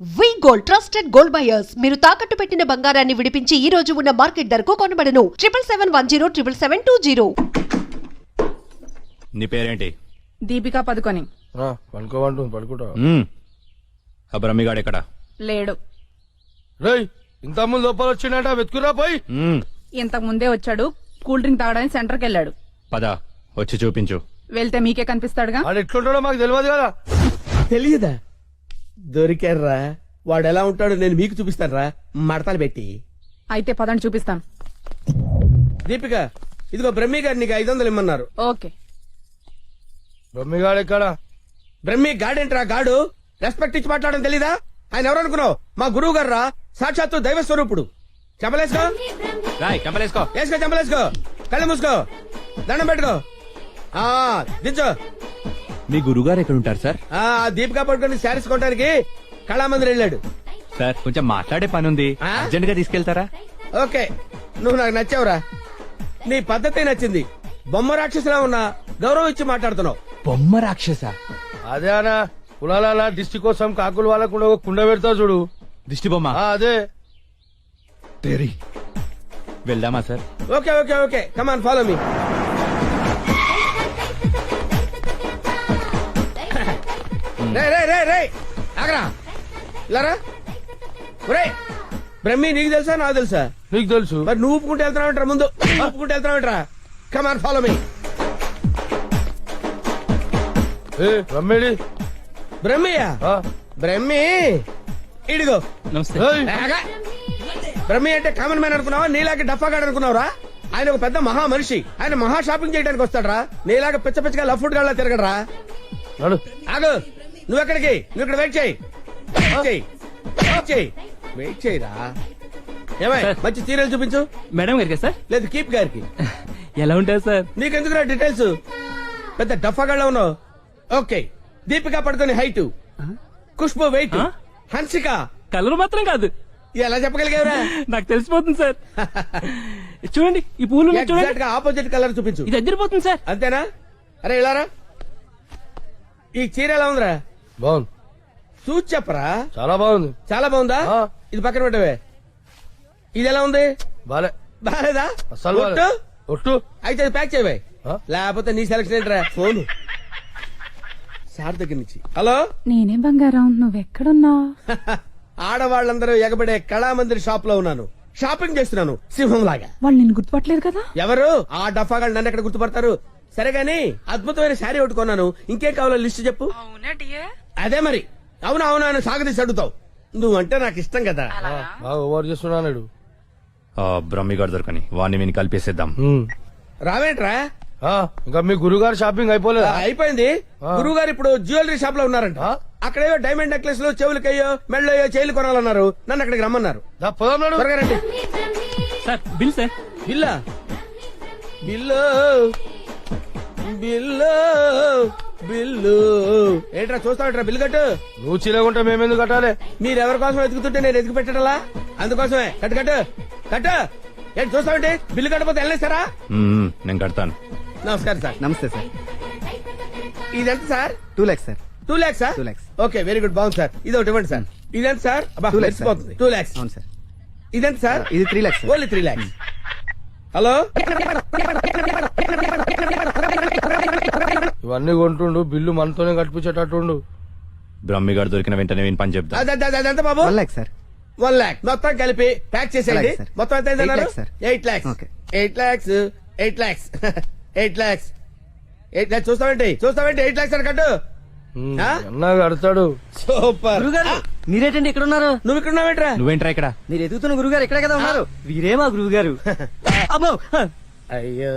వి gold trusted gold buyers మీరు తాకట్టు పెట్టిన బంగారాన్ని విడిపించి ఈ రోజు ఉన్న మార్కెట్ ధరకు కొనబడను 7771077720. నీ పేరేంటి? దీపికా పదుకొని. పడుకోమంటుంది పడుకుంటా. ఆ బ్రహ్మిగాడు ఎక్కడ? లేడు. రేయ్ ఇంత ముందు లోపల వచ్చిండట వెతుకురా పోయి. ఇంతకు ముందే వచ్చాడు. కూల్ డ్రింక్ తాగడానికి సెంటర్కి వెళ్ళాడు. పద వచ్చి చూపించు. వెళ్తే మీకే కనిపిస్తాడుగా. వాడు ఎట్లుంటాడో మాకు తెలియదు కదా. తెలియదా? దొరికారా? వాడు ఎలా ఉంటాడో నేను మీకు చూపిస్తానరా మడతలు పెట్టి. అయితే పదండి చూపిస్తాను. దీపిక ఇదిగో బ్రహ్మి గారు నీకు 500 ఇమ్మన్నారు. ఓకే. బొమ్మిగాడు ఎక్కడ? బ్రహ్మి గాడేంట్రా గాడు? రెస్పెక్ట్ ఇచ్చి మాట్లాడడం తెలీదా? ఆయన ఎవరు అనుకున్నావు? మా గురువు గారు రా, సాక్షాత్తు దైవ స్వరూపుడు. చెప్పలేసుకో రాయ్ కంపలేసుకో. వేసుకో, చెప్పలేసుకో, కళ్ళు మూసుకో, దండం పెట్టుకో, దించో. మీ గురుగారు ఎక్కడ ఉంటారు సార్? దీపిక పట్టుకుని శారీస్ కొనడానికి కళామందిర్ వెళ్ళాడు. సార్ కొంచెం మాట్లాడే పని ఉంది, ఆ? అర్జెంట్ గా తీసుకెళ్తారా? ఓకే, నువ్వు నాకు నచ్చావురా. నీ పద్ధతి నచ్చింది. బొమ్మ రాక్షసులా ఉన్నా గౌరవం ఇచ్చి మాట్లాడుతున్నావు. బొమ్మ రాక్షస? అదే అనా కులాల దిష్టి కోసం కాకులు వాళ్ళకుండా ఒక కుండ పెడతావు చూడు, దిష్టి బొమ్మ. అదే. తెరి వెళ్దామా sir? Okay okay okay, come on follow me. ఆగరా ఇలారా. బ్రహ్మి నీకు తెలుసా నాకు తెలుసా? నీకు తెలుసు. మరి నువ్వు ఊపుకుంటూ వెళ్తున్నావంటరా? ముందు ఊపుకుంటూ వెళ్తున్నావంటరా? Come on follow me. రమ్మేడి బ్రహ్మియా? బ్రహ్మి ఇడిగో. నమస్తే. ఆగా. బ్రహ్మి అంటే కామన్ మ్యాన్ అనుకున్నావా? నీలాగే డఫాగాడు అనుకున్నావురా? ఆయన ఒక పెద్ద మహా మనిషి. ఆయన మహా షాపింగ్ చేయడానికి వస్తాడరా. నీలాగా పిచ్చ పిచ్చగా లఫ్ ఫుడ్ గా తిరగడరా. ఆగు. నువ్వెక్కడికి? నువ్వు ఇక్కడ వెయిట్ చేయి. వెయిట్ చేయరా. ఏమై మంచి సీరియల్ చూపించు. మేడం గారికి సార్? లేదు కీప్ గారికి. ఎలా ఉంటారు సార్? నీకెందుకురా డీటెయిల్స్? పెద్ద డఫాగాళ్ళ ఉన్నావు. Okay, Deepika Padukone height, Khushbu weight, Hansika colour మాత్రం కాదు. ఎలా చెప్పగలిగావురా? నాకు తెలిసిపోతుంది సార్. చూడండి ఈ పూలు ఎగ్జాక్ట్ గా ఆపోజిట్ కలర్ చూపించు. ఇది ఎదిరిపోతుంది సార్. అంతేనా? అరే ఇలారా. ఈ చీర ఎలా ఉందిరా? బాగుంది. చూసి చెప్పరా. చాలా బాగుంది. చాలా బాగుందా? ఇది పక్కన పెట్టవే. ఇది ఎలా ఉంది? బాలే. బాలేదా? అసలు ఒట్టు? ఒట్టు. అయితే అది ప్యాక్ చేయవే. ఆ? లేకపోతే నీ సెలక్షన్ ఏంట్రా? ఫోన్ సార్ దగ్గర నుంచి. హలో. నేనే బంగారం, నువ్వెక్కడున్నావు? ఆడవాళ్ళందరూ ఎగబడే కళామందిర్ షాప్ లో ఉన్నాను. షాపింగ్ చేస్తున్నాను సింహం లాగా. వాళ్ళు నిన్ను గుర్తుపట్టలేదు కదా? ఎవరు? ఆ డఫాగాళ్ళు నన్ను ఎక్కడ గుర్తుపడతారు? సరే గాని అద్భుతమైన శారీ ఒకటి కొన్నాను. ఇంకేం కావాలో లిస్ట్ చెప్పు. అదే మరి. అవునా అవునా అని సాగదీసి అడుగుతావు. నువ్వంటే నాకు ఇష్టం కదా. బాగా ఓవర్ చేస్తున్నాడు. బ్రహ్మిగాడు దొరకని వాడిని విని కలిపేసేద్దాం. రావేంట్రా? ఇంకా మీ గురుగారు షాపింగ్ అయిపోలేదా? అయిపోయింది. గురువు గారు ఇప్పుడు జ్యువెలరీ షాప్ లో ఉన్నారంట. అక్కడేవో డైమండ్ నెక్లెస్ లు, చెవులకయ్యో, మెళ్ళయ్యో, చైలు కొనాలన్నారు. నన్ను అక్కడికి రమ్మన్నారు. త్వరగా రండి. Sir bill sir. బిల్లా? బిల్లు బిల్లు బిల్లు ఏంట్రా చూస్తావుట్రా? బిల్లు కట్టు. నువ్వు చిలకుంటే మేమెందుకు కట్టాలి? మీరెవరి కోసం వెతుకుతుంటే నేను ఎదుగు పెట్టడలా? అందుకోసమే. కట్టు కట్టు కట్టు. ఏంటి చూస్తావంటే? బిల్లు కట్టపోతే వెళ్ళేస్తారా? నేను కడతాను. నమస్కారం సార్. నమస్తే సార్. ఇదెంత sir? 2 lakhs sir. 2 lakhs sir? 2 lakhs. Okay, very good, బాగుంది సార్. ఇది ఒకటి ఇవ్వండి సార్. ఇదెంత సార్? 2 lakhs sir. 2 lakhs. అవును సార్. ఇదెంత సార్? ఇది 3 lakhs sir. Only 3 lakhs. Hello. ఇవన్నీ కొంటుండు, బిల్లు మనతోనే కట్టించేటట్టుండు. బ్రహ్మిగాడు దొరికిన వెంటనే విని పని చెప్తా. అదంత బాబు? 1 lakh సార్. 1 lakh మొత్తం కలిపి ప్యాక్ చేసేయండి. అలాగే సార్. మొత్తం ఎంత అయిందన్నారు? 8 lakhs sir. 8 lakhs. Okay. 8 lakhs. 8 lakhs. 8 lakhs. 8 lakhs. చూస్తావేంటి 8 lakhs అని కట్టు. ఆ? అన్నా కడతాడు. సూపర్. గురుగారు మీరేటండి ఇక్కడ ఉన్నారు? నువ్వు ఇక్కడ ఉన్నావేంట్రా? నువ్వేంట్రా ఇక్కడ? మీరు ఎదుగుతున్న గురుగారు ఇక్కడే కదా ఉన్నారు. వీరే మా గురువు గారు. అమ్మో. అయ్యో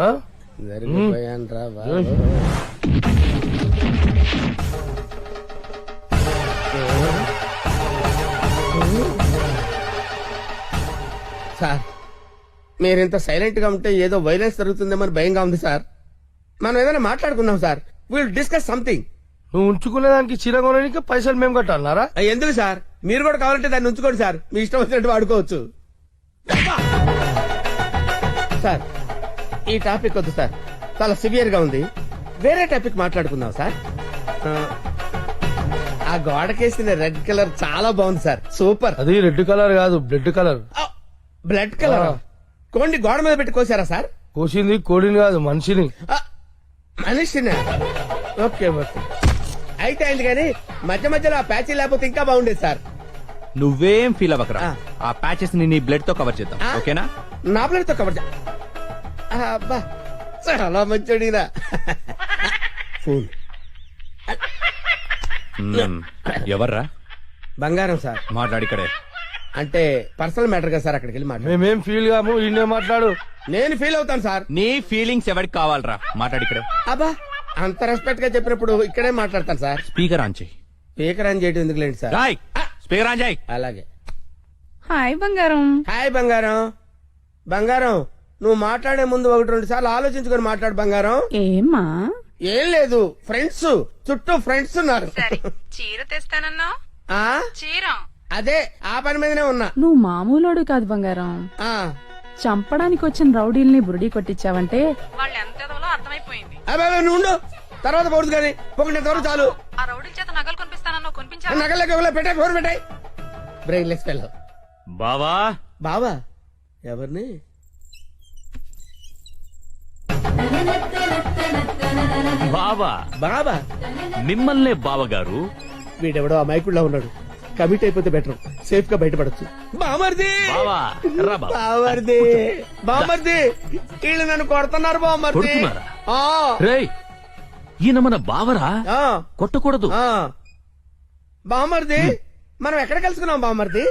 ఆ? జరిగిపోయాన్రా బాబు. సార్ మీరింత సైలెంట్ గా ఉంటే ఏదో వైలెన్స్ జరుగుతుందేమని భయంగా ఉంది సార్. మనం ఏదైనా మాట్లాడుకుందాం సార్. Will discuss something. నువ్వు ఉంచుకునే దానికి చీర కొనడానికి పైసలు మేము కట్టాలన్నారా? ఎందుకు సార్? మీరు కూడా కావాలంటే దాన్ని ఉంచుకోండి సార్. మీ ఇష్టం వచ్చినట్టు వాడుకోవచ్చు సార్. ఈ టాపిక్ వద్దు సార్, చాలా సివియర్ గా ఉంది. వేరే టాపిక్ మాట్లాడుకుందాం సార్. గోడకేసిన రెడ్ కలర్ చాలా బాగుంది సార్, సూపర్. అది రెడ్ కలర్ కాదు, బ్లడ్ కలర్. Blood colour. కోండి గోడ మీద పెట్టి కోసారా సార్? కోసింది కోడిని కాదు, మనిషిని. మనిషినా? ఓకే ఓకే, అయితే అయింది కానీ మధ్య మధ్యలో ఆ ప్యాచీ లేకపోతే ఇంకా బాగుండేది సార్. నువ్వేం ఫీల్ అవ్వకరా, ఆ. ఆ ప్యాచెస్ ని నీ బ్లడ్ తో కవర్ చేద్దాం, ఆ? ఓకేనా? నా ప్లేట్ తో కవర్ అబ్బా చాలా మంచోడినా. ఫోన్ ఎవర్రా బంగారం సార్. మాట్లాడిక్కడే. అంటే పర్సనల్ మ్యాటర్ కదా సార్, అక్కడికి వెళ్ళి మాట్లాడు. మేమేం ఫీల్ కాము, ఈయనే మాట్లాడు. నేను ఫీల్ అవుతాను సార్. నీ ఫీలింగ్స్ ఎవరికి కావాలరా, మాట్లాడిక్కడే. అబ్బా అంత రెస్పెక్ట్ గా చెప్పినప్పుడు ఇక్కడే మాట్లాడతాను సార్. స్పీకర్ ఆన్ చేయి. స్పీకర్ అని చేయడం ఎందుకు లేండి సార్? రాయ్ స్పీకర్ ఆన్ చేయి. అలాగే. హాయ్ బంగారం. హాయ్ బంగారం. బంగారం నువ్వు మాట్లాడే ముందు 1-2 సార్లు ఆలోచించుకొని మాట్లాడు బంగారం. ఏమ్మా? ఏం లేదు, ఫ్రెండ్స్ చుట్టూ ఫ్రెండ్స్ ఉన్నారు. చీర తెస్తానన్నా? ఆ చీర? అదే ఆ పని మీదనే ఉన్నా. నువ్వు మామూలోడు కాదు బంగారం. ఆ చంపడానికి వచ్చిన రౌడీల్ని బురుడి కొట్టించావంటే వాళ్ళు ఎంత అర్థమైపోయింది. అబ్బాయి నువ్వు ఉండు, తర్వాత పడుతుంది కానీ ఒకటి వరకు చాలు. ఆ రౌడీల చేత నగలు కొనిపిస్తానన్నా కొనిపించావా? నగలకి పెట్టాయి, ఫోన్ పెట్టాయి. Brainless fellow. బావా బావా ఎవరిని? బావా బాబా మిమ్మల్నే బావగారు. వీడెవడో అమాయకుడిలా ఉన్నాడు. కమిట్ అయిపోతే బెటర్, సేఫ్ గా బయటపడచ్చు. బామర్ది బావా రా బావా. బామర్ది బామర్ది వీళ్ళు నన్ను కొడుతున్నారు బామర్ది. కొడుతున్నారా? ఆ, రేయ్ ఈయన మన బావరా, ఆ, కొట్టకూడదు. ఆ. బామర్ది మనం ఎక్కడ కలుసుకున్నాం బామర్ది?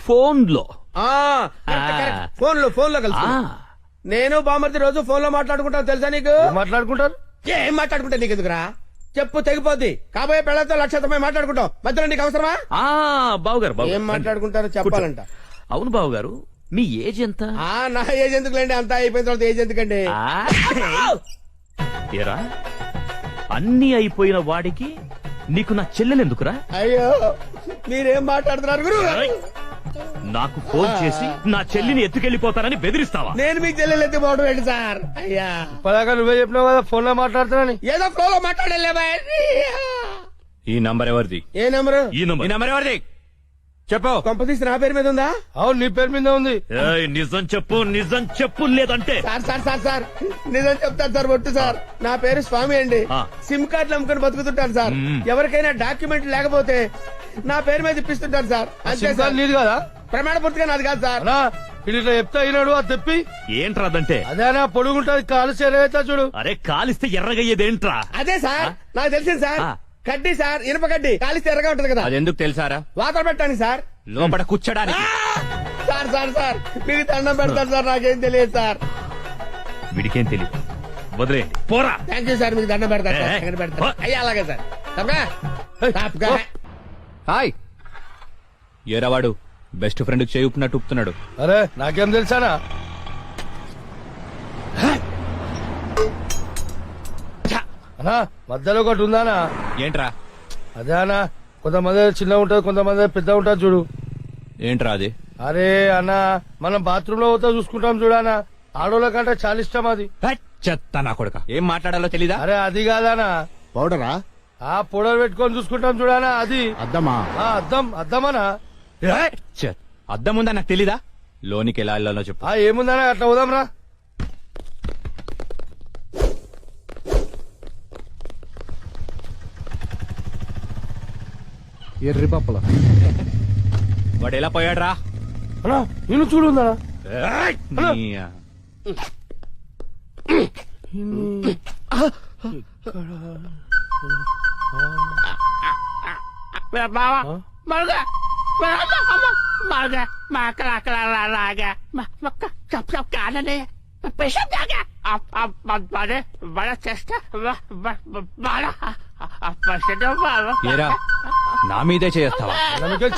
ఫోన్ లో. ఆ, కరెక్ట్, కరెక్ట్. ఫోన్ లో కలుసు. నేను బామర్ది రోజు ఫోన్ లో మాట్లాడుకుంటాను తెలుసా నీకు? ఏం మాట్లాడుకుంటారు? ఏం మాట్లాడుకుంటా నీకు ఎందుకురా? చెప్పు తెగిపోద్ది. కాబోయే పెళ్లతో లక్షతమై మాట్లాడుకుంటాం, మధ్యలో నీకు అవసరమా? ఆ బావగారు ఏం బావగారు. మాట్లాడుకుంటారో చెప్పాలంట. అవును బావగారు, మీ ఏజ్ ఎంత? ఆ నా ఏజ్ ఎందుకులేండి, అంతా అయిపోయిన తర్వాత ఏజ్ ఎందుకండి? ఆ, ఏరా అన్ని అయిపోయిన వాడికి నీకు నా చెల్లెలెందుకురా? అయ్యో మీరేం మాట్లాడుతున్నారు గురు? నాకు ఫోన్ చేసి నా చెల్లిని ఎత్తుకెళ్లిపోతానని బెదిరిస్తావా? నేను మీకు చెల్లెలు పోవడం ఏంటి సార్? అయ్యా పదాక నువ్వే చెప్పినావు కదా ఫోన్ లో మాట్లాడుతున్నాని. ఏదో ఫ్లోలో మాట్లాడలేవా? ఈ నంబర్ ఎవరిది? ఏ నెంబరు? ఈ ఈ నంబర్. నంబర్ ఎవరిది చెప్పు. కొంపతీసి నా పేరు మీద ఉందా? అవును నీ పేరు మీద ఉంది. ఏయ్, నిజం చెప్పు, నిజం చెప్పు, లేదంటే సార్ సార్ సార్ సార్ నిజం చెప్తాను సార్, ఒట్టు సార్. నా పేరు స్వామి అండి. ఆ. సిమ్ కార్డులు అమ్ముకొని బతుకుతుంటాను సార్. మ్మ్. ఎవరికైనా డాక్యుమెంట్ లేకపోతే నా పేరు మీద ఇప్పిస్తుంటాను సార్. అంతే సిమ్ సార్, కార్డు నీది కదా? ప్రమాణ పూర్తిగా నాది కాదు సార్. అనా ఇది ఇట్లా చెప్తా అయినాడు, అది తెప్పి. ఏంట్రా అదంటే? అదేనా పొడుగుంటది, కాలు చేరవేస్తా చూడు. అరే కాలిస్తే ఎర్రగయ్యేదేంట్రా? అదే సార్ నాకు తెలిసింది సార్. ఆ. కడ్డీ సార్, ఇనుప కడ్డీ కాలిస్తే ఎర్రగా ఉంటది కదా, అది ఎందుకు తెలుసారా? వాతలు పెట్టాను సార్. లోపల కూర్చోడానికి. సార్ సార్ సార్ మీకు దండం పెడతాను సార్, నాకేం తెలియదు సార్. వీడికేం తెలియదు, వదిలేయండి పోరా. థ్యాంక్ యూ సార్, మీకు దండం పెడతాను సార్. ఏ, ఏ. ఎక్కడ పెడతాను? అయ్యా అలాగే సార్. తప్పగా? తప్పగా? హాయ్ ఏరావాడు బెస్ట్ ఫ్రెండ్ కి చేయుపునట్టు ఉప్పుతున్నాడు. అరే నాకేం తెలుసానా? అనా మధ్యలో ఒకటి ఉందానా? ఏంట్రా? అదే అనా, కొంతమంది చిన్న ఉంటది, కొంతమంది పెద్ద ఉంటది చూడు. ఏంట్రా అది? అరే అన్న మనం బాత్రూమ్ లో పోతా చూసుకుంటాం చూడానా, ఆడోళ్ళ కంటే చాలా ఇష్టం అది. హట్, చెత్త నా కొడుక. ఏం మాట్లాడాలో తెలీదా? అరే అది కాదానా, పౌడరా? ఆ పొడలు పెట్టుకొని చూసుకుంటాం చూడానా, అది అద్దమా? అద్దమనా. హట్, చెత్త. అద్దం ఉందా నాకు తెలీదా? లోనికి ఎలా వెళ్ళాలో చెప్పు. ఏముందనా, అట్లా పోదాం రా. ఎర్రి పప్పల వాడు ఎలా పోయాడు రా? అన్నా నేను చూడుందా? ఏరా నా మీదే చేస్తావా?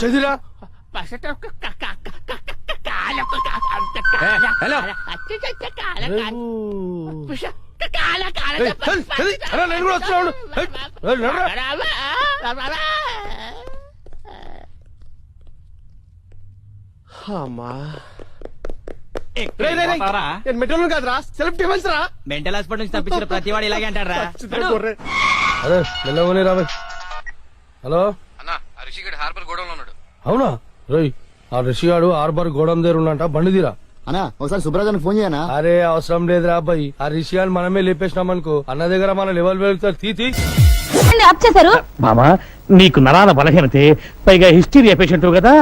చదిరా హలో నేను కూడా వస్తున్నాడు. అమ్మా నేను మెట్రోలు కాదురా, సెలబ్రిటీ మనిషిరా. మెంటల్ హాస్పిటల్ నుంచి తప్పించిన ప్రతి వాడు ఇలాగే అంటారా? అరే మెల్లగోని రాబోయ్. హలో అన్నా రిషిగడ్ హార్బర్ గోడౌన్ ఉన్నాడు. అవునా రేయ్ ఆ రిషిగాడు హార్బర్ గోడం దగ్గర ఉన్నంట బండి తీరా. అన్నా ఒకసారి సుబ్రాజానికి ఫోన్ చేయనా? అరే అవసరం లేదురా అబ్బాయి, ఆ రిషిగాని మనమే లేపేసినామనుకో అన్న దగ్గర మన లెవెల్ వెళ్తారు. తీ ఆప్ చేశారు. మామా నీకు నరాల బలహీనతే, పైగా హిస్టీరియా పేషెంట్ కదా,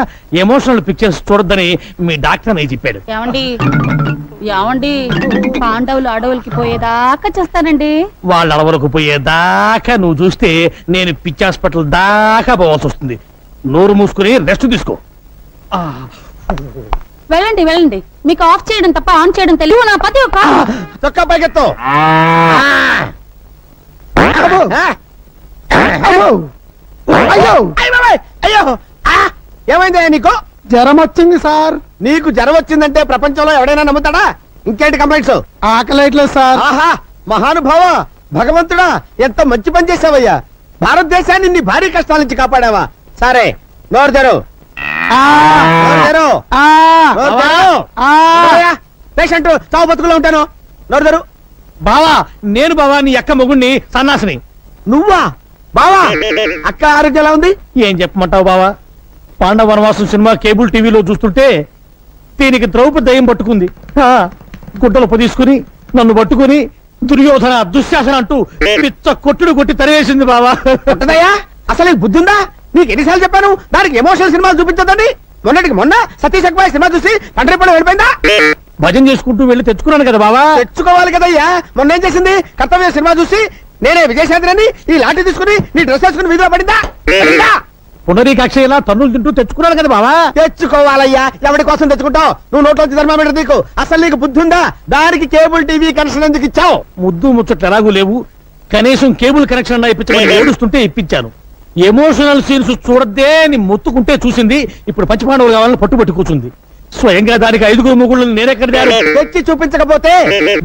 ఎమోషనల్ పిక్చర్స్ చూడొద్దని మీ డాక్టర్ అని చెప్పాడు. ఏమండి ఏమండి పాండవులు అడవులకి పోయేదాకా చేస్తానండి. వాళ్ళ అడవులకు పోయేదాకా నువ్వు చూస్తే నేను పిచ్చి హాస్పిటల్ దాకా పోవాల్సి వస్తుంది. నోరు మూసుకుని రెస్ట్ తీసుకో. వెళ్ళండి వెళ్ళండి, మీకు ఆఫ్ చేయడం తప్ప ఆన్ చేయడం తెలియదు నా పతి ఒక. చొక్కా పైకెత్తు. అయ్యో ఏమైందా నీకు? జ్వరం వచ్చింది సార్. నీకు జ్వరం వచ్చిందంటే ప్రపంచంలో ఎవడైనా నమ్ముతాడా? ఇంకేంటి కంప్లైంట్స్? ఆకలేట్లేదు సార్. ఆహా మహానుభావ, భగవంతుడా ఎంత మంచి పని చేసావయ్యా. భారతదేశాన్ని నీ భారీ కష్టాల నుంచి కాపాడావా. సరే నోరు తెరు. నోరు తెరు. నోరు తెరు. పేషెంట్ చావు బతుకులో ఉంటాను. నోరు తెరు. బావా నేను బావా నీ అక్క మొగుణ్ణి సన్నాసిని. నువ్వా బావా? అక్క ఆరోగ్యం ఎలా ఉంది? ఏం చెప్పమంటావు బావా, పాండవ వనవాసం సినిమా కేబుల్ టీవీలో చూస్తుంటే దీనికి ద్రౌపది దయ్యం పట్టుకుంది. గుడ్డలు పొదీసుకుని నన్ను పట్టుకుని దుర్యోధన దుశ్శాసన అంటూ పిచ్చ కొట్టుడు కొట్టి తరివేసింది బావా. ఉంటదయ్యా అసలు నీకు బుద్ధి ఉందా? నీకు ఎన్నిసార్లు చెప్పాను దానికి ఎమోషనల్ సినిమాలు చూపించొద్దని. మొన్నటికి మొన్న సతీష్ అక్బాయ్ సినిమా చూసి పంటరిపడ వెళ్ళిపోయిందా? భజన చేసుకుంటూ వెళ్ళి తెచ్చుకున్నాను కదా బావా. తెచ్చుకోవాలి కదయ్యా. మొన్న ఏం చేసింది? కర్తవ్య సినిమా చూసి నేనే విజయశాంతిని ఈ లాఠీ తీసుకుని నీ డ్రెస్ వేసుకుని వీధిలో పడిందా? పునరీకాక్ష ఇలా తన్నులు తింటూ తెచ్చుకున్నాను కదా బావా. తెచ్చుకోవాలయ్యా. ఎవరి కోసం తెచ్చుకుంటావు? నువ్వు నోట్లోంచి థర్మామీటర్ నీకు అసలు నీకు బుద్ధి ఉందా? దానికి కేబుల్ టీవీ కనెక్షన్ ఎందుకు ఇచ్చావు? ముద్దు ముచ్చట్లు ఎలాగూ లేవు, కనీసం కేబుల్ కనెక్షన్ అన్నా ఇప్పించమని ఏడుస్తుంటే ఇప్పించాను. ఎమోషనల్ సీన్స్ చూడద్దే అని మొత్తుకుంటే చూసింది. ఇప్పుడు పంచపాండవులు కావాలని పట్టుబట్టి కూర్చుంది. స్వయంగా దానికి 5 ముగుళ్ళు నేనెక్కడ తెచ్చి చూపించకపోతే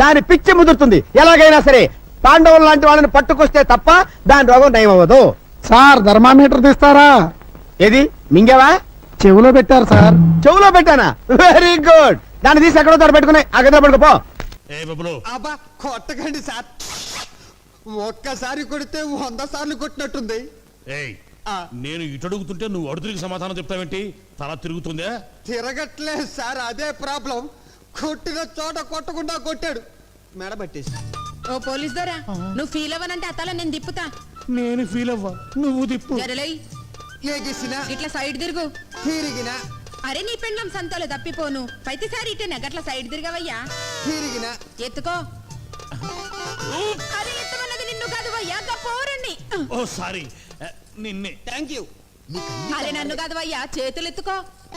దాని పిచ్చి ముదురుతుంది. ఎలాగైనా సరే పాండవులు లాంటి వాళ్ళని పట్టుకొస్తే తప్ప దాని రోగం నయం అవ్వదు. సార్ థర్మామీటర్ తీస్తారా? ఏది మింగేవా? చెవులో పెట్టారు సార్. చెవులో పెట్టానా? Very good. దాన్ని తీసి ఎక్కడో తోట పెట్టుకుని ఆ గదిలో పడుకోపో. అబ్బా కొట్టకండి సార్, ఒక్కసారి కొడితే 100 సార్లు కొట్టినట్టుంది. నేను ఇటు అడుగుతుంటే నువ్వు అడుగురికి సమాధానం చెప్తావేంటి? తల తిరుగుతుందా? తిరగట్లేదు సార్, అదే ప్రాబ్లం. కొట్టిన చోట కొట్టకుండా కొట్టాడు, మెడబట్టేసి. ఓ పోలీస్ దొరా, నువ్వు ఫీల్ అవ్వనంటే అతల నేను తిప్పుతా. నేను ఫీల్ అవ్వా, నువ్వు తిప్పు. జరలై ఏగిసిన ఇట్లా సైడ్ తిరుగు. తిరిగిన అరే నీ పెండ్లం సంతోలో తప్పిపోను, ప్రతిసారి ఇటేనా గట్ల సైడ్ తిరగవయ్యా. తిరిగిన ఎత్తుకో. అరే ఎత్తుకున్నది నిన్ను కాదు వయ్యా, పోరండి. ఓ సారీ, నిన్నే. Thank you. అరే నన్ను కాదు వయ్యా, చేతులు ఎత్తుకో.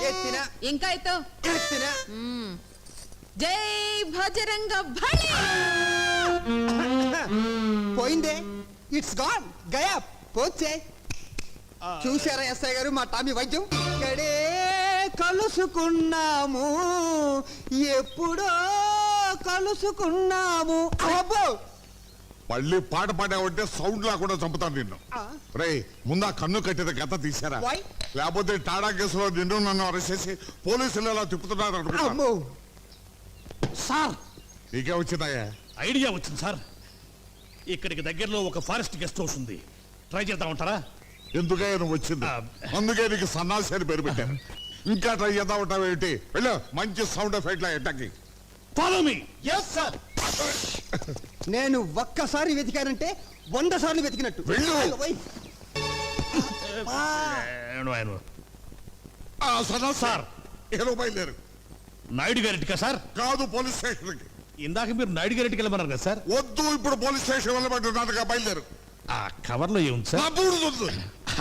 ఎత్తిన ఇంకా ఎత్తు. ఎత్తిన జై భజరంగ బలి. పోయిందే, ఇట్స్ గాన్, గయా పోచే. చూసారా ఎస్ఐ గారు మా టామీ వైద్యం? ఇక్కడే కలుసుకున్నాము, ఎప్పుడో కలుసుకున్నాము. అబ్బో మళ్ళీ పాట పాడావంటే సౌండ్ లేకుండా చంపుతాను నిన్ను. రే ముందా కన్ను కట్టిన గత తీసారా? Why? లేకపోతే టాడా కేసులో నిన్ను నన్ను అరెస్ట్ చేసి పోలీసులు ఎలా తిప్పుతున్నారు అనుకుంటా. అమ్మో సార్ నీకే వచ్చిందయ్యా? ఐడియా వచ్చింది సార్. ఇక్కడికి దగ్గరలో ఒక ఫారెస్ట్ గెస్ట్ హౌస్ ఉంది, ట్రై చేద్దామంటారా? ఎందుకే నువ్వు వచ్చింది? అందుకే నీకు సన్నాసి అని పేరు పెట్టాను. ఇంకా ట్రై చేద్దాం ఉంటావు ఏంటి? వెళ్ళు, మంచి సౌండ్ ఎఫెక్ట్ లా ఎట్టకి. Follow me. Yes sir. నేను ఒక్కసారి వెతికానంటే 100 సార్లు వెతికినట్టు. వెళ్ళు. సన్నాసి సార్ ఏ బయలుదేరు. నాయుడు గారింటికా సార్? కాదు, పోలీస్ స్టేషన్ కి. ఇందాక మీరు నాయుడు గారింటికి వెళ్ళమన్నారు కదా సార్? వద్దు, ఇప్పుడు పోలీస్ స్టేషన్ వెళ్ళమంటున్నానుగా, బయలుదేరు. ఆ కవర్ లో ఏముంది సార్? నా బూడిదొద్దు.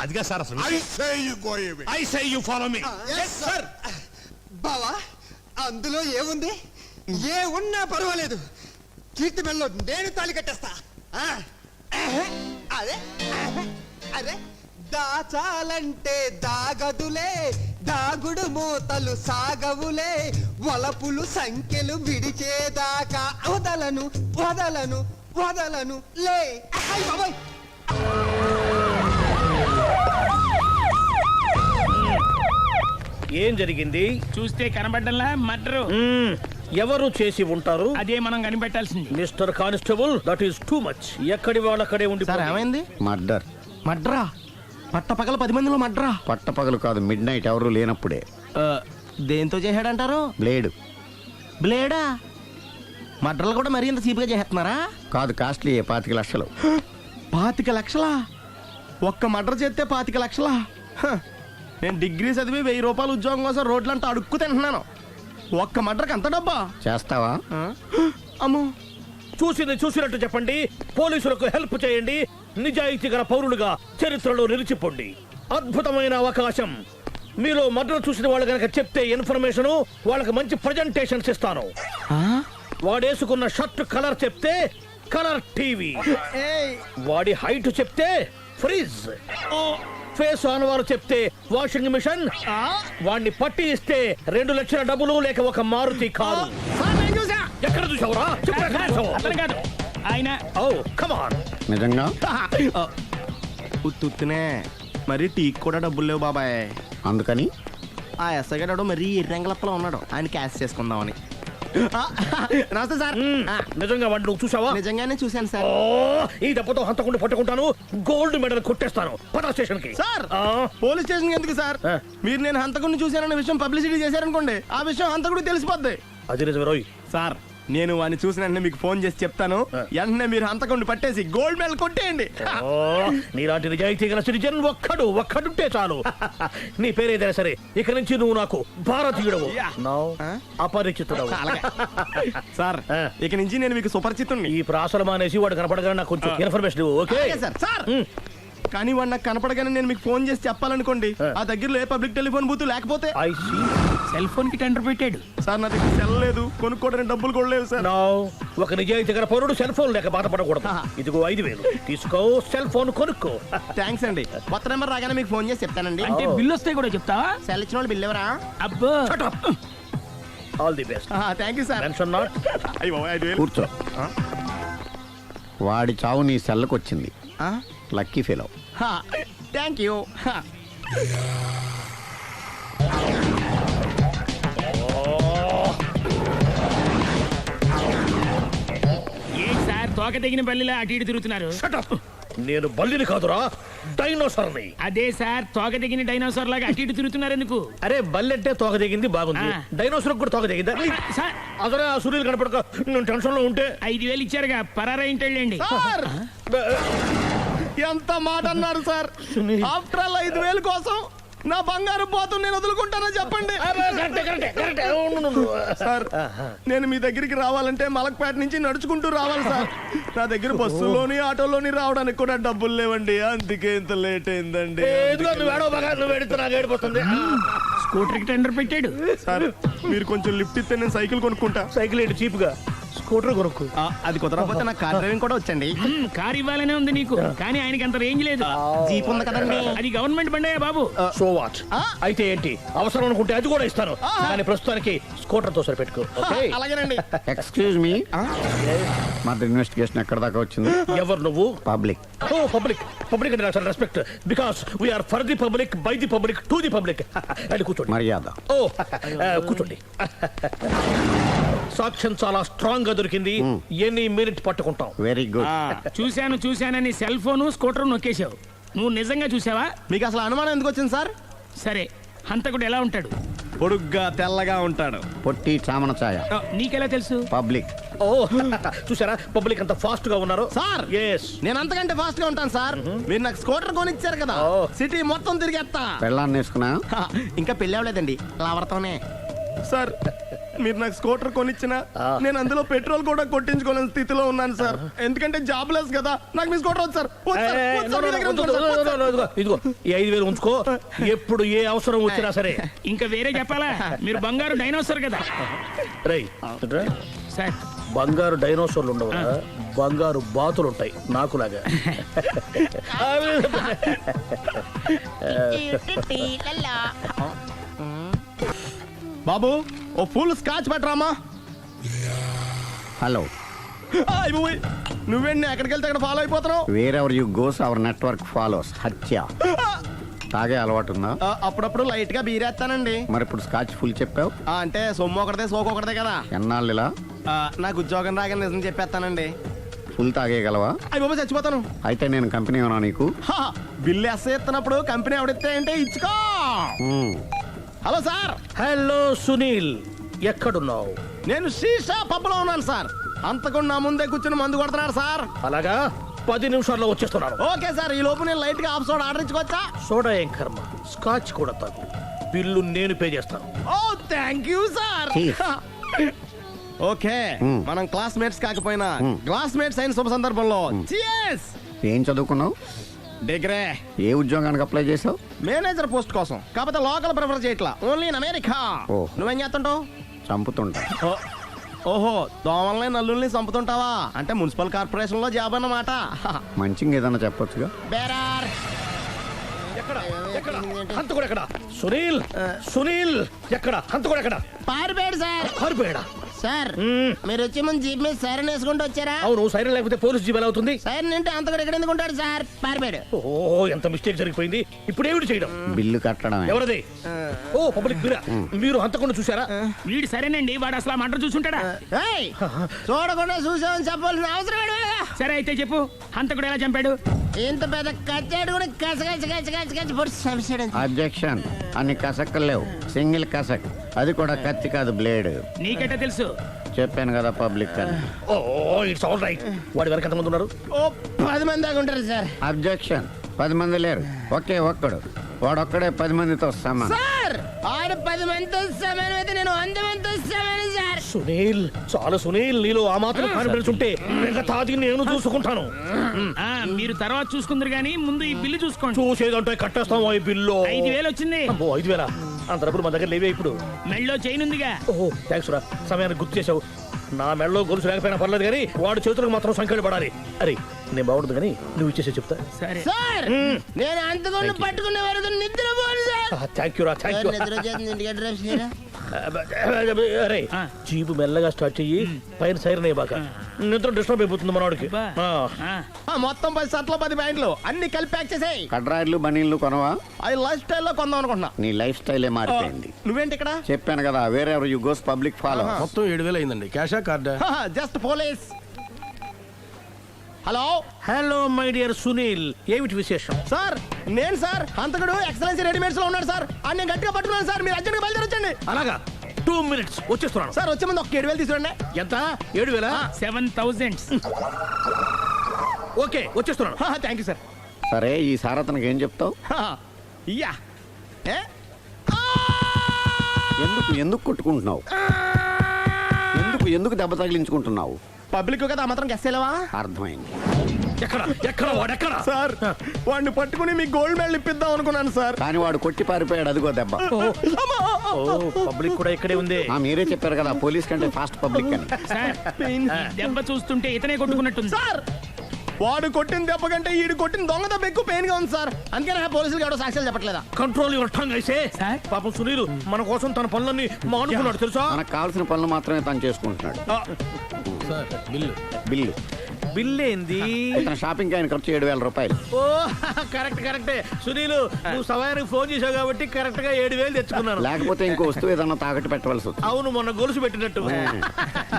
అదిగా సార్ అసలు. I say you go away. I say you follow me. Yes sir. బావా అందులో ఏముంది? ఏ ఉన్నా పర్వాలేదు, కీర్తి మెల్లో నేను తాళి కట్టేస్తా. అదే అరే దాచాలంటే దాగదులే, దాగుడు మూతలు సాగవులే, వలపులు సంఖ్యలు విడిచేదాకా వదలను వదలను వదలను లే. బాబాయ్ ఏం జరిగింది? చూస్తే కనబడ్డంలా మర్డరు. ఎవరు చేసి ఉంటారు? అదే మనం కనిపెట్టాల్సింది. Mister constable, that is too much. ఎక్కడి వాళ్ళక్కడే ఉండి. ఏమైంది? మర్డరా? పట్టపగల 10 మందిలో మడ్రా. పట్టపగలు కాదు, మిడ్ నైట్ ఎవరు లేనప్పుడే. దేంతో చేశాడంటారు? బ్లేడ్ బ్లేడా? మడ్రలు కూడా మరీ ఇంత చీప్గా చేస్తున్నారా? కాదు, కాస్ట్లీ 25 లక్షలు. 25 లక్షలా? ఒక్క మడ్ర చేస్తే 25 లక్షలా? నేను డిగ్రీ చదివి 1000 రూపాయలు ఉద్యోగం కోసం రోడ్లంతా అడుక్కు తింటున్నాను. ఒక్క మడ్రకు అంత డబ్బా? చేస్తావా? అమ్మో. చూసినట్టు చెప్పండి, పోలీసులకు హెల్ప్ చేయండి, నిజాయితీ గల పౌరులుగా చరిత్రలో నిలిచిపోండి. అద్భుతమైన అవకాశం. మీలో మర్డర్ చూసిన వాళ్ళు కనుక చెప్తే ఇన్ఫర్మేషన్, వాళ్ళకి మంచి ప్రజెంటేషన్స్ ఇస్తాను. వాడేసుకున్న షర్ట్ కలర్ చెప్తే కలర్ టీవీ, వాడి హైట్ చెప్తే ఫ్రిజ్, ఫేస్ ఆన్ వారు చెప్తే వాషింగ్ మిషన్, వాడిని పట్టి ఇస్తే 2 లక్షల డబ్బులు లేక ఒక మారుతి కారు. ఎక్కడ చూసావురా? ఆయన నిజంగా ఉత్తునే మరి టీకి కూడా డబ్బులు లేవు బాబాయ్. అందుకని ఆ ఎస్ఐ గారు మరీ ఎర్రంగలప్పలో ఉన్నాడు, ఆయన క్యాష్ చేసుకుందామని. నమస్తే సార్. నిజంగా వాడిని నువ్వు చూసావా? నిజంగానే చూశాను సార్. ఈ దెబ్బతో హంతకుండా పట్టుకుంటాను, గోల్డ్ మెడల్ కొట్టేస్తాను. పటా స్టేషన్ కి. సార్ పోలీస్ స్టేషన్ ఎందుకు సార్? మీరు నేను హంతకుడిని చూశానన్న విషయం పబ్లిసిటీ చేశారనుకోండి, ఆ విషయం హంతకుడికి తెలిసిపోద్ది. అది నిజమే రోయ్. సార్ నేను వాడిని చూసిన వెంటనే మీకు ఫోన్ చేసి చెప్తాను, వెంటనే మీరు హంతకుడిని పట్టేసి గోల్డ్ మెడల్ కొట్టేయండి. నీలాంటి నిజాయితీ గల సిటిజన్ ఒక్కడుంటే చాలు. నీ పేరేదైనా సరే, ఇక నుంచి నువ్వు నాకు భారతీయుడవు, అపరిచితుడవు. సార్ ఇక నుంచి నేను మీకు సుపరిచితుడిని. ఈ ప్రాసలు మానేసి వాడు కనపడగానే నాకు కొంచెం ఇన్ఫర్మేషన్ ఇవ్వు, ఓకే? సార్ కానీ వాడు నాకు కనపడగానే నేను మీకు ఫోన్ చేసి చెప్పాలనుకోండి, ఆ దగ్గరలో ఏ పబ్లిక్ టెలిఫోన్ బూత్ లేకపోతే సెల్ ఫోన్ కి టెండర్ పెట్టాడు. సార్ నా దగ్గర సెల్ లేదు, కొనుక్కోవడానికి డబ్బులు కూడా లేవు సార్. ఒక నిజాయితీ గల పౌరుడు సెల్ ఫోన్ లేక బాధపడకూడదు. ఇదిగో 5000 తీసుకో, సెల్ ఫోన్ కొనుక్కో. థ్యాంక్స్ అండి. కొత్త నెంబర్ రాగానే మీకు ఫోన్ చేసి చెప్తానండి. అంటే బిల్లు వస్తే కూడా చెప్తావా? సెల్ ఇచ్చిన వాళ్ళు బిల్ ఎవరా? అబ్బో. All the best. Thank you sir. Tension not. కూర్చో. వాడి చావు నీ సెల్లకు వచ్చింది. Lucky fellow. Thank you. ఏంటి సార్ తోక తెగిన బల్లిలా అటు ఇటు తిరుగుతున్నారు? నేను బల్లిని కాదురా, డైనోసార్ని. అదే సార్ తోక తెగిన డైనోసార్ లాగా అటు ఇటు తిరుగుతున్నారు ఎందుకు? అరే బల్లెట్టే తోక దిగింది బాగుంది, డైనోసార్ కూడా తోక దిగిందా? సార్ అదరే ఆ సూర్యులు కనపడక నేను టెన్షన్ లో ఉంటే 5000 ఇచ్చారుగా, పరారా ఇంటండి. ఎంత మాట అన్నారు సార్? ఆఫ్టర్ ఆల్ 5000 కోసం నా బంగారు పోతు నేను వదులుకుంటానో చెప్పండి. సార్ నేను మీ దగ్గరికి రావాలంటే మలక్పేట నుంచి నడుచుకుంటూ రావాలి సార్. నా దగ్గర బస్సులోని ఆటోలోని రావడానికి కూడా డబ్బులు లేవండి, అందుకే ఇంత లేట్ అయిందండి. స్కూటర్ కి టెండర్ పెట్టాడు. సార్ మీరు కొంచెం లిఫ్ట్ ఇస్తే నేను సైకిల్ కొనుక్కుంటా. సైకిల్ ఏంటి చీప్ గా, స్కూటర్ కొనుక్కు. అది కుదరకపోతే నాకు కార్ డ్రైవింగ్ కూడా వచ్చండి. కార్ ఇవ్వాలనే ఉంది నీకు, కానీ ఆయనకి అంత రేంజ్ లేదు. జీప్ ఉంది కదండి. అది గవర్నమెంట్ బండయా బాబు. So what? అయితే ఏంటి, అవసరం అనుకుంటే అది కూడా ఇస్తాను, కానీ ప్రస్తుతానికి స్కూటర్ తో సరిపెట్టుకో. అలాగేనండి. ఎక్స్క్యూజ్ మీ, మర్డర్ ఇన్వెస్టిగేషన్ ఎక్కడ దాకా వచ్చింది? ఎవరు నువ్వు? పబ్లిక్. ఓ పబ్లిక్. పబ్లిక్ అంటే నాకు respect, because we are for the public, by the public, to the public. అది కూర్చోండి. మర్యాద. ఓ కూర్చోండి. సాక్ష్యం చాలా స్ట్రాంగ్ గా దొరికింది, ఎన్ని మినిట్ పట్టుకుంటాం. Very good. చూశానని సెల్ ఫోన్ స్కూటర్ నొక్కేశావు. నువ్వు నిజంగా చూసావా? మీకు అసలు అనుమానం ఎందుకు వచ్చింది సార్? సరే హంతకుడు ఎలా ఉంటాడు? పొడుగ్గా తెల్లగా ఉంటాడు. పొట్టి చామన ఛాయ. నీకెలా తెలుసు? పబ్లిక్. ఓ చూసారా పబ్లిక్ అంత ఫాస్ట్ గా ఉన్నారు సార్. ఎస్, నేను అంతకంటే ఫాస్ట్ గా ఉంటాను సార్. మీరు నాకు స్కూటర్ కొనిచ్చారు కదా, సిటీ మొత్తం తిరిగేస్తా. పెళ్ళాన్ని వేసుకున్నా? ఇంకా పెళ్ళి అవ్వలేదండి, లావర్తోనే. సార్ మీరు నాకు స్కూటర్ కొనిచ్చిన నేను అందులో పెట్రోల్ కూడా కొట్టించుకోలేని స్థితిలో ఉన్నాను సార్. ఎందుకంటే జాబ్ లెస్ కదా, నాకు మీ స్కూటర్ వద్దు సార్. ఇదిగో ఈ 5000 ఉంచుకో, ఎప్పుడు ఏ అవసరం వచ్చినా సరే. ఇంకా వేరే చెప్పాలా? మీరు బంగారు డైనోసార్ కదా. రై సార్ బంగారు డైనోసార్లు ఉండవు, బంగారు బాతులు ఉంటాయి నాకులాగా. బాబు ఓ ఫుల్ స్కాచ్ పెట్టరామా. హలో. నువ్వేంటి ఎక్కడికి వెళ్తే అక్కడ ఫాలో అయిపోతున్నావు? Wherever you goes our network follows. హత్య. తాగే అలవాటు ఉందా? అప్పుడప్పుడు లైట్ గా బీరేస్తానండి. మరి ఇప్పుడు స్కాచ్ ఫుల్ చెప్పావు అంటే సొమ్ము ఒకటిదే సోకు ఒకటిదే కదా. ఎన్నాళ్ళు ఇలా? నాకు ఉద్యోగం రాగానే నిజం చెప్పేస్తానండి. ఫుల్ తాగేయగలవా? అయ్యి బాబా చచ్చిపోతాను. అయితే నేను కంపెనీ ఉన్నా నీకు. బిల్లు ఎస్ ఎత్తినప్పుడు కంపెనీ ఎవడితే అంటే ఇచ్చుకో. Hello sir. హలో సునీల్, ఎక్కడున్నావు? నేను శీషా పబ్లో ఉన్నాను సార్. అంతకుండా నా ముందే కూర్చుని మందు కొడుతున్నాడు సార్. అలాగా, 10 నిమిషాల్లో వచ్చేస్తున్నాను. ఓకే సార్, ఈ లోపు నేను లైట్ గా హాఫ్ సోడా ఆర్డర్ ఇచ్చుకోవచ్చా? సోడా ఏం కర్మ, స్కాచ్ కూడా తాగు. బిల్లు నేను పే చేస్తాను. ఓ థ్యాంక్ యూ సార్. ఓకే, మనం క్లాస్మేట్స్ కాకపోయినా క్లాస్మేట్స్ అయిన శుభ సందర్భంలో cheers. ఏం చదువుకున్నావు? డిగ్రీ. ఏ ఉద్యోగానికి అప్లై చేసావు? మేనేజర్ పోస్ట్ కోసం. కాకపోతే లోకల్ ప్రిఫర్ చేయట్లా, ఓన్లీ ఇన్ అమెరికా. ఓ. నువ్వేం చేస్తుంటావు? చంపుతుంటా. ఓహో, దోమల్ని నల్లుల్ని చంపుతుంటావా? అంటే మున్సిపల్ కార్పొరేషన్ లో జాబ్ అన్నమాట. మంచిగా ఏదన్నా చెప్పొచ్చుగా. బేరార్. ఎక్కడ ఎక్కడ హంతకుడు ఎక్కడ? సునీల్, సునీల్ ఎక్కడ? హంతకుడు ఎక్కడ? పారిపోయాడు సార్. పారిపోయాడా? సార్ మీరు వచ్చే ముందు జీప్ మీద సైరన్ వేసుకుంటూ వచ్చారా? అవును, సైరన్ లేకపోతే పోలీస్ జీబ్ ఎలా అవుతుంది? సైరన్ అంటే అంత కూడా ఎక్కడ ఎందుకు ఉంటాడు సార్? పారిపోయాడు. ఓ, ఎంత మిస్టేక్ జరిగిపోయింది. ఇప్పుడు ఏమిటి చేయడం? బిల్లు కట్టడమే. ఎవరది? ఓ, పబ్లిక్ మీరా? మీరు హంతకుండా చూసారా? వీడు సరేనండి, వాడు అసలు ఆ మంట చూసుంటాడా? ఏయ్, చూడకుండా చూసామని చెప్పాల్సిన అవసరం ఏంటి? సరే అయితే చెప్పు, హంతకుడు ఎలా చంపాడు? ఇంత పెద్ద కచ్చాడు కూడా కచ్చ పొడి చంపేశాడు. అబ్జెక్షన్. అన్ని కసక్కలు లేవు, సింగిల్ కసక్. అది కూడా కత్తి కాదు, బ్లేడ్. నీకెట్టా తెలుసు? చెప్పాను కదా పబ్లిక్ అని. ఓ, ఇట్స్ ఆల్ రైట్. వాడి వెనక ఎంతమంది ఉన్నారు? ఓ 10 మంది దాకా ఉంటారు సార్. అబ్జెక్షన్. 10 మంది లేరు, ఒకే ఒక్కడు. వాడొక్కడే 10 మందితో సమానం. సార్ ఆడ 10 మందితో సమానం అయితే నేను 100 మందితో సమానం సార్. సునీల్, చాలా సునీల్, నీలో ఆ మాత్రం కాన్ఫిడెన్స్ ఉంటే మిగతాది నేను చూసుకుంటాను. ఆ, మీరు తర్వాత చూసుకుందరు గానీ ముందు ఈ బిల్లు చూసుకోండి. చూసేదంటే కట్టేస్తాం ఈ బిల్లు. 5,000 వచ్చింది. అబ్బో, 5,000? అంత డబ్బులు మన దగ్గర లేవే ఇప్పుడు. మెళ్ళో చైన్ ఉందిగా. ఓహో, థ్యాంక్స్ రా, సమయానికి గుర్తు చేసావు. నా మెడలో గొలుసు లేకపోయినా పర్లేదు కానీ వాడి చేతులకు మాత్రం సంఖ్యలు పడాలి. అరే, నేను బాగుండదు కానీ నువ్వు ఇచ్చేసే చెప్తా. సరే సార్ నేను అంతకుండా పట్టుకునే వరకు నిద్రపోను సార్. థ్యాంక్ యూ రా, థ్యాంక్ యూ. నిద్ర వచ్చేస్తుంది, ఇంటికి అడ్రస్ చేయరా? అరే, జీబు మెల్లగా స్టార్ట్ చెయ్యి, పైన సైరన్ అయ్యి బాగా. నిద్ర డిస్టర్బ్ అయిపోతుంది మనవాడికి. మొత్తం 10 షర్ట్లు 10 ప్యాంట్లు అన్ని కలిపి ప్యాక్ చేసేయ్. కడ్రాయిలు బనీళ్లు కొనవా? అది లైఫ్ స్టైల్లో కొందాం అనుకుంటున్నా. నీ లైఫ్ స్టైలే మారిపోయింది. నువ్వేంటి ఇక్కడ? చెప్పాను కదా, వేరే ఎవరు యు గోస్ పబ్లిక్ ఫాలో. మొత్తం 7,000 అయిందండి. క్యాషా కార్డా? Just police. Hello. Hello my dear Sunil, ఏమిటి విశేషం? సార్ నేను సార్ అంతకుడు ఎక్సలెన్సీ రెడీమేడ్స్ లో ఉన్నాడు సార్. అన్ని గట్టిగా పట్టుకున్నాను సార్. మీరు అర్జెంట్గా బయలుదేరొచ్చండి. అలాగా, 2 minutes వచ్చేస్తున్నాను. సార్ వచ్చే ముందు ఒక 7,000 తీసుకురండి. ఎంత? 7,000? 7,000. ఓకే, వచ్చేస్తున్నాను. Thank you sir. సరే, ఈ సారతనకి ఏం చెప్తావు? యా. ఎందుకు ఎందుకు కొట్టుకుంటున్నావు? ఎందుకు దెబ్బ తగిలించుకుంటున్నావు? పబ్లిక్ కదా మాత్రం గెస్సేలేవా? అర్థమైంది. ఎక్కడ ఎక్కడ వాడెక్కడ? సార్ వాడిని పట్టుకుని మీ గోల్డ్ మెడల్ ఇప్పిద్దాం అనుకున్నాను సార్. కానీ వాడు కొట్టి పారిపోయాడు, అదిగో దెబ్బ. పబ్లిక్ కూడా ఇక్కడే ఉంది. మీరే చెప్పారు కదా పోలీస్ కంటే ఫాస్ట్ పబ్లిక్ అని. సార్, దెబ్బ చూస్తుంటే ఇతనే కొట్టుకున్నట్టుంది. సార్ వాడు కొట్టిన దెబ్బ కంటే ఈడు కొట్టిన దొంగ దెబ్బ ఎక్కువ పెయిన్ గా ఉంది సార్. అందుకే పోలీసులు ఎవడో సాక్ష్యాలు చెప్పట్లేదా? కంట్రోల్ యువర్ టంగ్ అయితే. పాపం సునీల్ మన కోసం తన పనులన్నీ మానుకున్నాడు తెలుసా? మనకు కావాల్సిన పనులు మాత్రమే తను చేసుకుంటున్నాడు. బిల్లు బిల్ ఏంది? షాపింగ్ ఆయన ఖర్చు 7,000 రూపాయలు. ఓ, కరెక్ట్ కరెక్టే. సునీల్, నువ్వు సమయానికి ఫోన్ చేసావు కాబట్టి కరెక్ట్ గా 7,000 తెచ్చుకున్నాను. లేకపోతే ఇంకో వస్తువు ఏదన్నా తాకట్టు పెట్టవలసి వస్తుంది. అవును, మొన్న గొలుసు పెట్టినట్టు.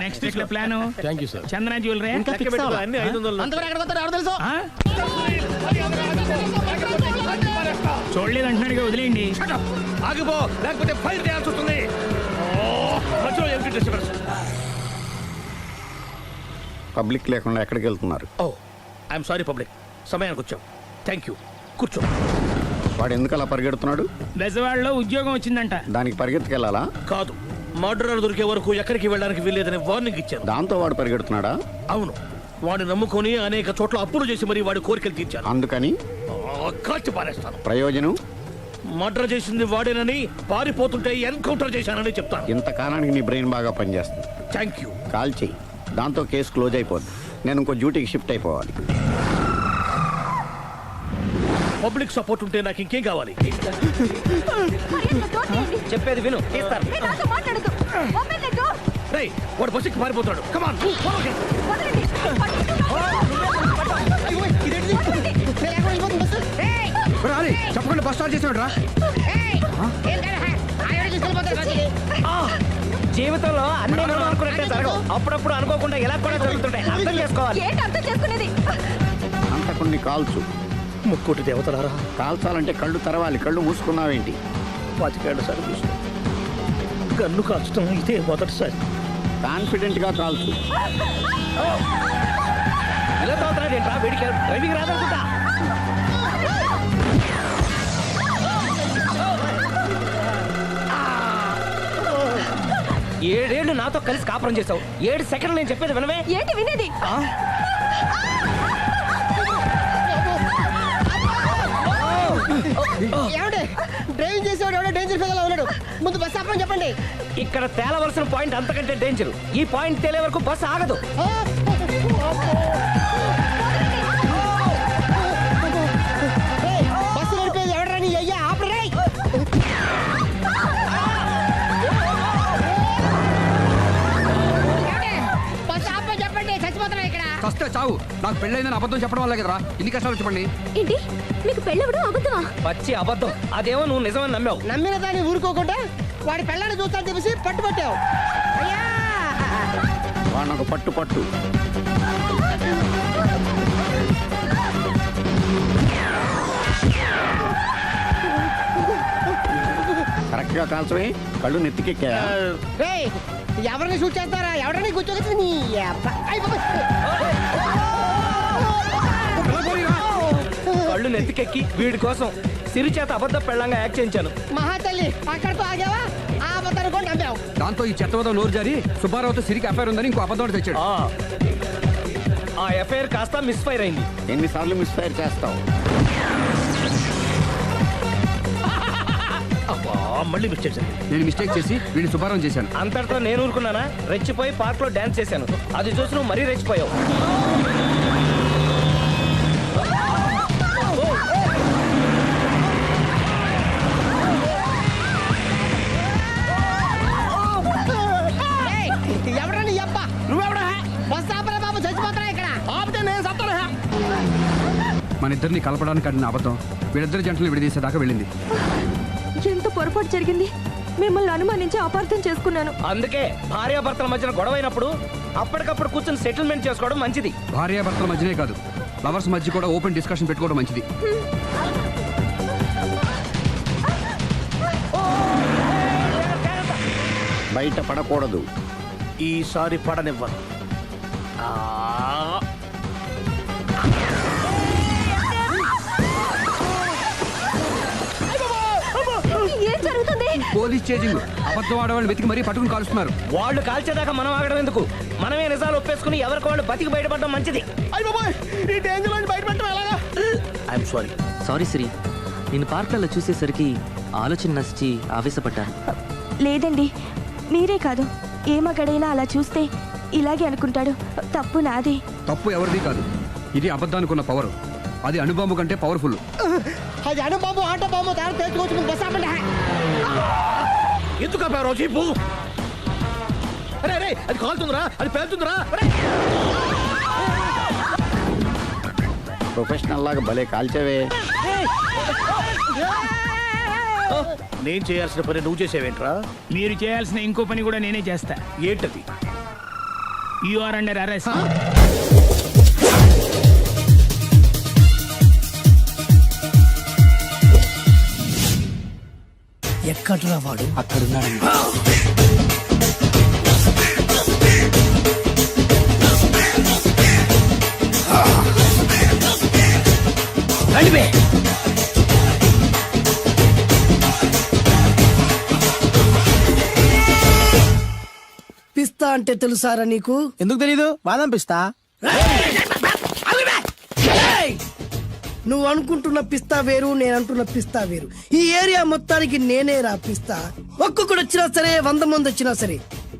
Next week plan thank you sir. Chandana jewellery. అన్ని 500. అంతవరకు ఎక్కడ పోతారు ఎవరు తెలుసు? చూడలేదు అంటున్నాడుగా, వదిలేయండి. ఆగిపో, లేకపోతే ఫైర్ చేయాల్సి వస్తుంది. మధ్యలో ఏమిటి డిస్టర్బెన్స్? పబ్లిక్ లేకుండా ఎక్కడికి వెళ్తున్నారు? ఓ, ఐఎమ్ సారీ పబ్లిక్, సమయానికి వచ్చాం. థ్యాంక్ యూ, కూర్చో. వాడు ఎందుకు అలా పరిగెడుతున్నాడు? బెజవాడలో ఉద్యోగం వచ్చిందంట. దానికి పరిగెత్తుకెళ్ళాలా? కాదు, మర్డరర్ దొరికే వరకు ఎక్కడికి వెళ్ళడానికి వీల్లేదని వార్నింగ్ ఇచ్చాను. దాంతో వాడు పరిగెడుతున్నాడా? అవును, వాడిని నమ్ముకొని అనేక చోట్ల అప్పులు చేసి మరి వాడి కోరికలు తీర్చాను. అందుకని కాల్చి పారేస్తాను. ప్రయోజనం? మర్డర్ చేసింది వాడేనని, పారిపోతుంటే ఎన్కౌంటర్ చేశానని చెప్తాను. ఇంతకాలానికి నీ బ్రెయిన్ బాగా పనిచేస్తుంది. Thank you. కాల్ చెయ్యి, దాంతో కేసు క్లోజ్ అయిపోద్ది. నేను ఇంకో డ్యూటీకి షిఫ్ట్ అయిపోవాలి. పబ్లిక్ సపోర్ట్ ఉంటే నాకు ఇంకేం కావాలి? చెప్పేది విను. రేయ్, వాడు బస్సుకి పారిపోతాడు. కమాన్, చెప్పకుండా బస్ స్టార్ట్ చేసాడు రా. జీవితంలో అన్ని మనం అనుకున్నట్టే జరగవు. అప్పుడప్పుడు అనుకోకుండా ఇలా కూడా జరుగుతుంటాయి. అర్థం చేసుకోవాలి. ఏంటి అర్థం చేసుకునేది? అంతకుణ్ణి కాల్చు. ముక్కోటి దేవతలారా, కాల్చాలంటే కళ్ళు తెరవాలి. కళ్ళు మూసుకున్నావేంటి? 25 సార్లు చూసిన గన్ను కాల్చడం ఇదే మొదటిసారి. కాన్ఫిడెంట్ గా కాల్చు. ఇలా తోతున్నాడు ఏంట్రా? వీడికి డ్రైవింగ్ రాదనుకుంటా. ఏడేళ్లు నాతో కలిసి కాపురం చేసావు. 7 సెకండ్లు నేను చెప్పేది వినవే. ఏంటి వినేది? డ్రైవింగ్ చేసేవాడు ఎవడో డేంజర్ ఫీల్ ఉన్నాడు. ముందు బస్ ఆపమని చెప్పండి. ఇక్కడ తేలవలసిన పాయింట్ అంతకంటే డేంజర్. ఈ పాయింట్ తేలే వరకు బస్సు ఆగదు. బస్సు నడిపేది ఎవడని అయ్యా ఆపరే. బస్ ఆపమని చెప్పండి. చచ్చిపోతున్నా ఇక్కడ. వస్తే చావు. నాకు పెళ్ళైందని అబద్ధం చెప్పడం వల్ల కదరా ఇన్ని కష్టాలు చెప్పండి. ఏంటి మీకు పెళ్ళవడం అబద్ధమా? పచ్చి అబద్ధం. అదేమో నువ్వు నిజమని నమ్మావు. నమ్మిన దాన్ని ఊరుకోకుండా వాడి పెళ్ళాన్ని చూస్తాను చెప్పేసి పట్టుబట్టావు. అయ్యా వాడినొక పట్టు పట్టు. కరెక్ట్ గా కాల్చవే. కళ్ళు నెత్తికెక్కా. రేయ్, ఎవరిని షూట్ చేస్తారా? ఎవరిని కూర్చోగచ్చు నీ అబ్బా. అయ్ బాబోయ్. కళ్ళు నెత్తికెక్కి వీడి కోసం సిరి చేత అబద్ధ పెళ్ళంగా యాక్ట్ చేయించాను. మహాతల్లి అక్కడితో ఆగావా? ఆ అబద్ధాన్ని కూడా నమ్మావు. దాంతో ఈ చెత్తవతో నోరు జారి సుబ్బారావుతో సిరికి అఫైర్ ఉందని ఇంకో అబద్ధం తెచ్చాడు. ఆ ఎఫ్ఐఆర్ కాస్త మిస్ఫైర్ అయింది. ఎన్నిసార్లు మిస్ఫైర్ చేస్తావు? మళ్ళీ మిస్టేక్ జరిగింది. నేను మిస్టేక్ చేసి వీడిని శుభారం చేశాను. అంతటితో నేను ఊరుకున్నానా? రెచ్చిపోయి పార్క్ లో డాన్స్ చేశాను. అది చూసి నువ్వు మరీ రెచ్చిపోయావు. ఎవరని అబ్బా? నువ్వెవడా? బస్ ఆపరా బాబు, చచ్చిపోతున్నా ఇక్కడ. ఆపితే నేను సత్తాను. మన ఇద్దరిని కలపడానికి ఆడిన అబద్ధం వీళ్ళిద్దరి జంటలు విడదీసేదాకా వెళ్ళింది. ఎంత పొరపాటు జరిగింది. మిమ్మల్ని అనుమానించి అపార్థం చేసుకున్నాను. అందుకే భార్యాభర్తల మధ్యన గొడవైనప్పుడు అప్పటికప్పుడు కూర్చొని సెటిల్మెంట్ చేసుకోవడం మంచిది. భార్యాభర్తల మధ్యనే కాదు, లవర్స్ మధ్య కూడా ఓపెన్ డిస్కషన్ పెట్టుకోవడం మంచిది. బయట పడకూడదు. ఈసారి పడనివ్వను. ఏం జరుగుతుంది? Police chasing. అబద్ధం ఆడవాళ్ళు వెతికి మరీ పట్టుకుని కాలుస్తున్నారు. వాళ్ళు కాల్చేదాకా మనం ఆగడం ఎందుకు? మనమే నిజాలు ఒప్పేసుకుని ఎవరికి వాళ్ళు బతికి బయటపడడం మంచిది. ఈ డేంజర్ నుంచి బయటపడటం ఎలాగా? I'm sorry. సారీ శ్రీ, నేను పార్కులలో చూసేసరికి ఆలోచన నచ్చి ఆవేశపడ్డాను. లేదండి, మీరే కాదు, ఏ మగాడైనా అలా చూస్తే ఇలాగే అనుకుంటాడు. తప్పు నాదే. తప్పు ఎవరిది కాదు. ఇది అబద్ధానికున్న పవర్. అది అణుబాంబు కంటే పవర్ఫుల్. అది అణుబాంబు ఆటో బాంబు తయారు తెచ్చుకోవచ్చు. బస్ ఆపండి. ఎందుకు ఆపారో చెప్పు. అరే అరే, అది కాలుతుందిరా, అది పేలుతుందిరా. ప్రొఫెషనల్ లాగా భలే కాల్చేవే. నేను చేయాల్సిన పని నువ్వు చేసేవేంట్రా? మీరు చేయాల్సిన ఇంకో పని కూడా నేనే చేస్తా. ఏంటది? You are under arrest. ఎక్కడ్రా వాడు? అక్కడున్నాడు. పిస్తా అంటే తెలుసారా నీకు? ఎందుకు తెలీదు? బాదం పిస్తా. నువ్వు అనుకుంటున్న పిస్తా వేరు, నేను అంటున్న పిస్తా వేరు. ఈ ఏరియా మొత్తానికి నేనే రా పిస్తా. ఒక్కొక్కడు వచ్చినా సరే, 100 మంది వచ్చినా సరే,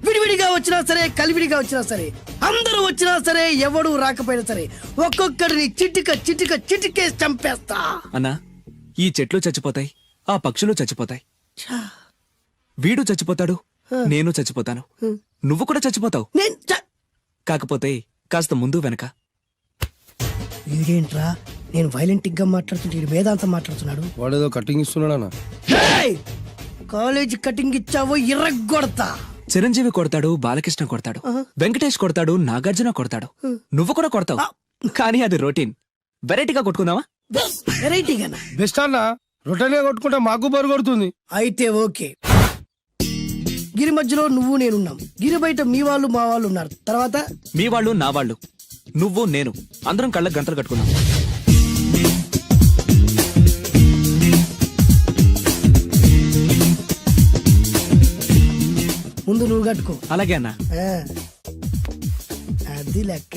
విడివిడిగా వచ్చినా సరే, కలివిడిగా వచ్చినా సరే, అందరూ వచ్చినా సరే, ఎవడు రాకపోయినా సరే, ఒక్కొక్కడిని చిటిక చిటిక చిటికేసి చంపేస్తా. అన్నా, ఈ చెట్లు చచ్చిపోతాయి, ఆ పక్షులు చచ్చిపోతాయి, వీడు చచ్చిపోతాడు, నేను చచ్చిపోతాను, నువ్వు కూడా చచ్చిపోతావు. కాకపోతే కాస్త ముందు వెనక. వీడేంట్రా నేను వైలెంట్ గా మాట్లాడుతుంటే వేదాంతం మాట్లాడుతున్నాడు. వాడేదో కటింగ్ ఇస్తున్నాడా? కాలేజ్ కటింగ్ ఇచ్చావో ఇర్రగొడతా. చిరంజీవి కొడతాడు, బాలకృష్ణ కొడతాడు, వెంకటేష్ కొడతాడు, నాగార్జున కొడతాడు, నువ్వు కూడా కొడతావు. కానీ అది రొటీన్. వెరైటీగా కొట్టుకుందామా? వెరైటీగానా? బెస్ట్ అన్న రొట్టెనే కొట్టుకుంటే మాకు బరు కొడుతుంది. అయితే ఓకే. గిరి మధ్యలో నువ్వు నేనున్నాం. గిరి బయట మీ వాళ్ళు మా వాళ్ళు ఉన్నారు. తర్వాత మీ వాళ్ళు, నా వాళ్ళు, నువ్వు, నేను అందరం కళ్ళకు గంటలు కట్టుకున్నాం. ముందు నువ్వు కట్టుకో. అలాగే అన్నా. ఆ, అది లెక్క.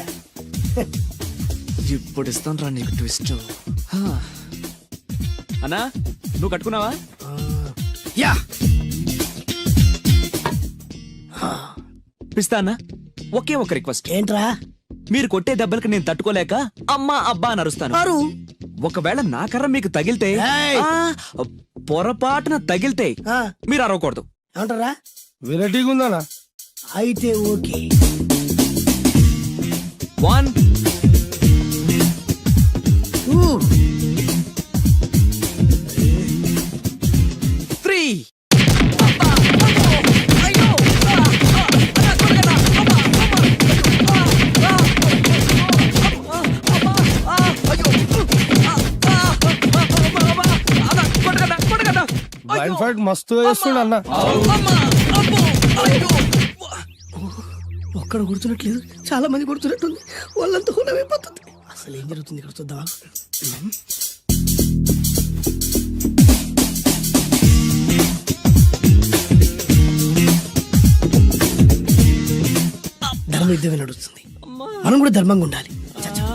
ఇప్పుడు ఇస్తాను రా నీకు ట్విస్ట్. అన్నా నువ్వు కట్టుకున్నావా? యా పిస్తా అన్నా, ఒకే ఒక రిక్వెస్ట్. ఏంట్రా? మీరు కొట్టే దెబ్బలకి నేను తట్టుకోలేక అమ్మా అబ్బా అని అరుస్తాను. ఒకవేళ నా కర్ర మీకు తగిలితే, పొరపాటున తగిలితే మీరు అరవకూడదు. ఏమంటారా? వెరైటీగా ఉందనా? అయితే ఓకే. 1 3 బ్లైండ్ ఫైట్ మస్తు వేస్తుండ అన్న. ఒక్కడ గుర్తున్నట్లేదు, చాలా మంది గుర్తున్నట్టుంది. వాళ్ళంతా హునమైపోతుంది. అసలు ఏం జరుగుతుంది ఇక్కడ చూద్దామా? ధర్మ యుద్ధమే నడుస్తుంది. మనం కూడా ధర్మంగా ఉండాలి. చచ్చా.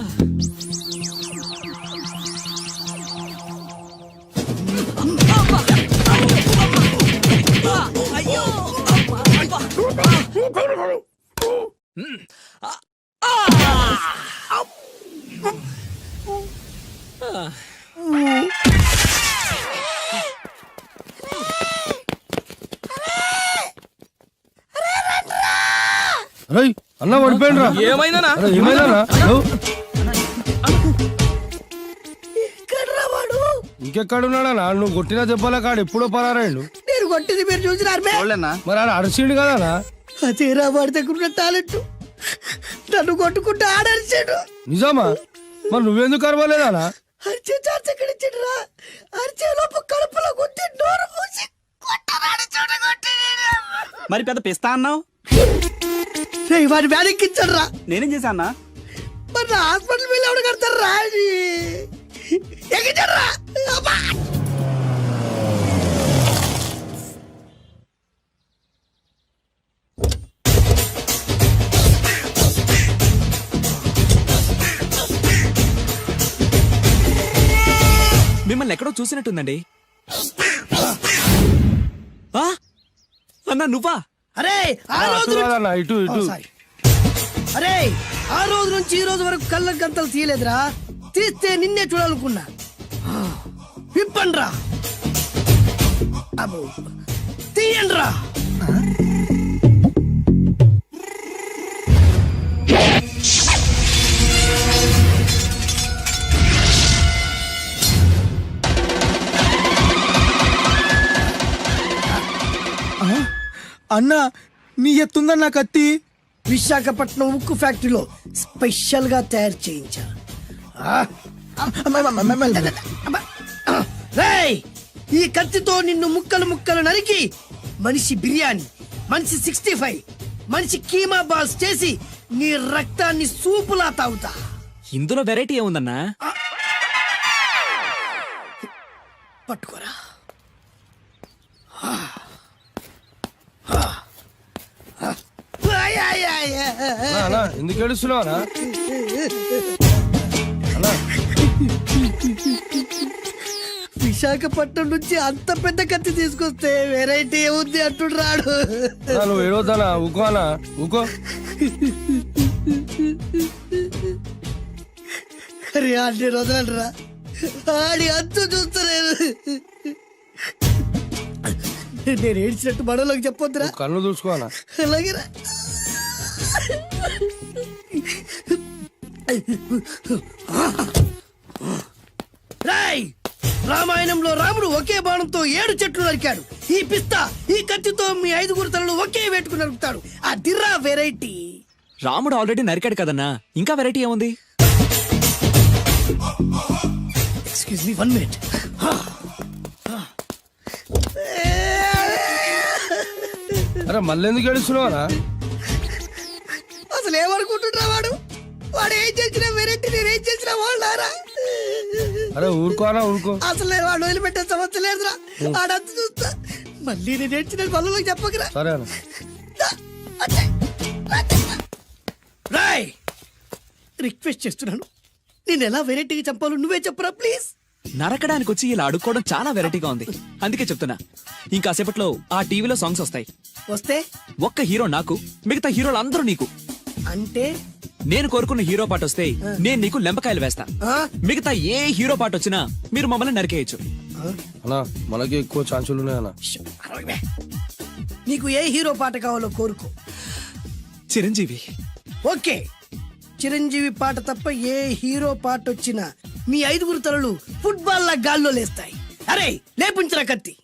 రై అన్న పడిపోయిండ్రా. ఏమైందనా? ఏమైందనా? ఎక్కడ్రా వాడు? ఇంకెక్కడున్నాడనా? నువ్వు కొట్టిన దెబ్బల కాడు ఎప్పుడో పరారాయండు. నేను కొట్టింది మీరు చూసినారు. మరి ఆడ అరిసిండు కదనా? అదేరా వాడి దగ్గర ఉన్న టాలెంట్. నన్ను కొట్టుకుంటూ ఆడరిచాడు. నిజమా? మరి నువ్వెందుకు అరవలేదానా? అరిచే ఛాన్స్ ఎక్కడ ఇచ్చాడురా? అరిచే లోపు కడుపులో కొట్టి నోరు మూసి కొట్టరాడు చూడగొట్టి. మరి పెద్ద పిస్తా అన్నావు. వాడి వ్యాధికి ఇచ్చాడు రా. నేనేం చేశానా? మరి నా హాస్పిటల్ బిల్ ఎవడు కడతారు రా? ఎక్కించాడు రా. మిమ్మల్ని ఎక్కడో చూసినట్టుందండి. అన్నా నువ్వా? అరే ఆ రోజు ఇటు ఇటు. అరే ఆ రోజు నుంచి ఈ రోజు వరకు కళ్ళ గంతలు తీయలేదురా. తీస్తే నిన్నే చూడాలనుకున్నా. విప్పండ్రా. అబ్బో తీయండ్రా. అన్నా నీ ఎత్తుందన్న కత్తి విశాఖపట్నం ఉక్కు ఫ్యాక్టరీలో స్పెషల్ గా తయారు చేయించా. రేయ్, ఈ కత్తితో నిన్ను ముక్కలు ముక్కలు నరికి మనిషి బిర్యానీ, మనిషి 65, మనిషి కీమా బాల్స్ చేసి నీ రక్తాన్ని సూపులా తాగుతా. ఇందులో వెరైటీ ఏముందన్నా? పట్టుకోరా. ఎందుకు ఏడుస్తున్నావా? విశాఖపట్నం నుంచి అంత పెద్ద కత్తి తీసుకొస్తే వెరైటీ ఏముంది అంటుడు రాడు. నువ్వు ఏడవద్దానా? ఊకోనా? ఊకో. అరే ఆడి వదలరా. ఆడి అంతు చూస్తలేదు. నేను ఏడ్చినట్టు మనలోకి చెప్పొద్దురా. కళ్ళు చూసుకోనా? అలాగేరా. రాయ్ రామాయణంలో రాముడు ఒకే బాణంతో 7 చెట్లు నరికాడు. ఈ పిస్తా ఈ కత్తితో మీ 5 తలలు ఒకే వేటుకు నరుకుతాడు. ఆ దిర్రా వెరైటీ. రాముడు ఆల్రెడీ నరికాడు కదన్నా, ఇంకా వెరైటీ ఏముంది? Excuse me 1 minute. అరే మళ్ళీ ఎందుకు ఏడుస్తున్నావా? అసలు ఏమనుకుంటున్నా వాడు? వాడు ఏం చేసిన వెరైటీ, నేనేం చేసిన వాళ్ళారా? అరే ఊరుకోనా ఊరుకో. అసలు నేను వాడు వదిలిపెట్టే సమస్య లేదురా. ఆడంత చూస్తా. మళ్ళీ నేను ఏడ్చిన పనులకు చెప్పకరా. సరే రాయ్, రిక్వెస్ట్ చేస్తున్నాను, నేను ఎలా వెరైటీగా చంపాలో నువ్వే చెప్పరా ప్లీజ్. నరకడానికి వచ్చి ఇలా అడుక్కోవడం చాలా వెరైటీగా ఉంది, అందుకే చెప్తున్నా. ఇంకాసేపట్లో ఆ టీవీలో సాంగ్స్ వస్తాయి. వస్తే ఒక్క హీరో నాకు, మిగతా హీరోలు అందరూ నీకు. అంటే నేను కోరుకున్న హీరో పాట వస్తే నేను నీకు లెంపకాయలు వేస్తా. మిగతా ఏ హీరో పాట వచ్చినా మీరు మమ్మల్ని నరికేయచ్చు. అన్నా మనకి ఎక్కువ ఛాన్సులు ఉన్నాయన్నా. నీకు ఏ హీరో పాట కావాలో కోరుకో. చిరంజీవి. ఓకే, చిరంజీవి పాట తప్ప ఏ హీరో పాట వచ్చినా మీ 5 తలలు ఫుట్బాల్ లా గాల్లో లేస్తాయి. అరే లేపుంచరా కత్తి.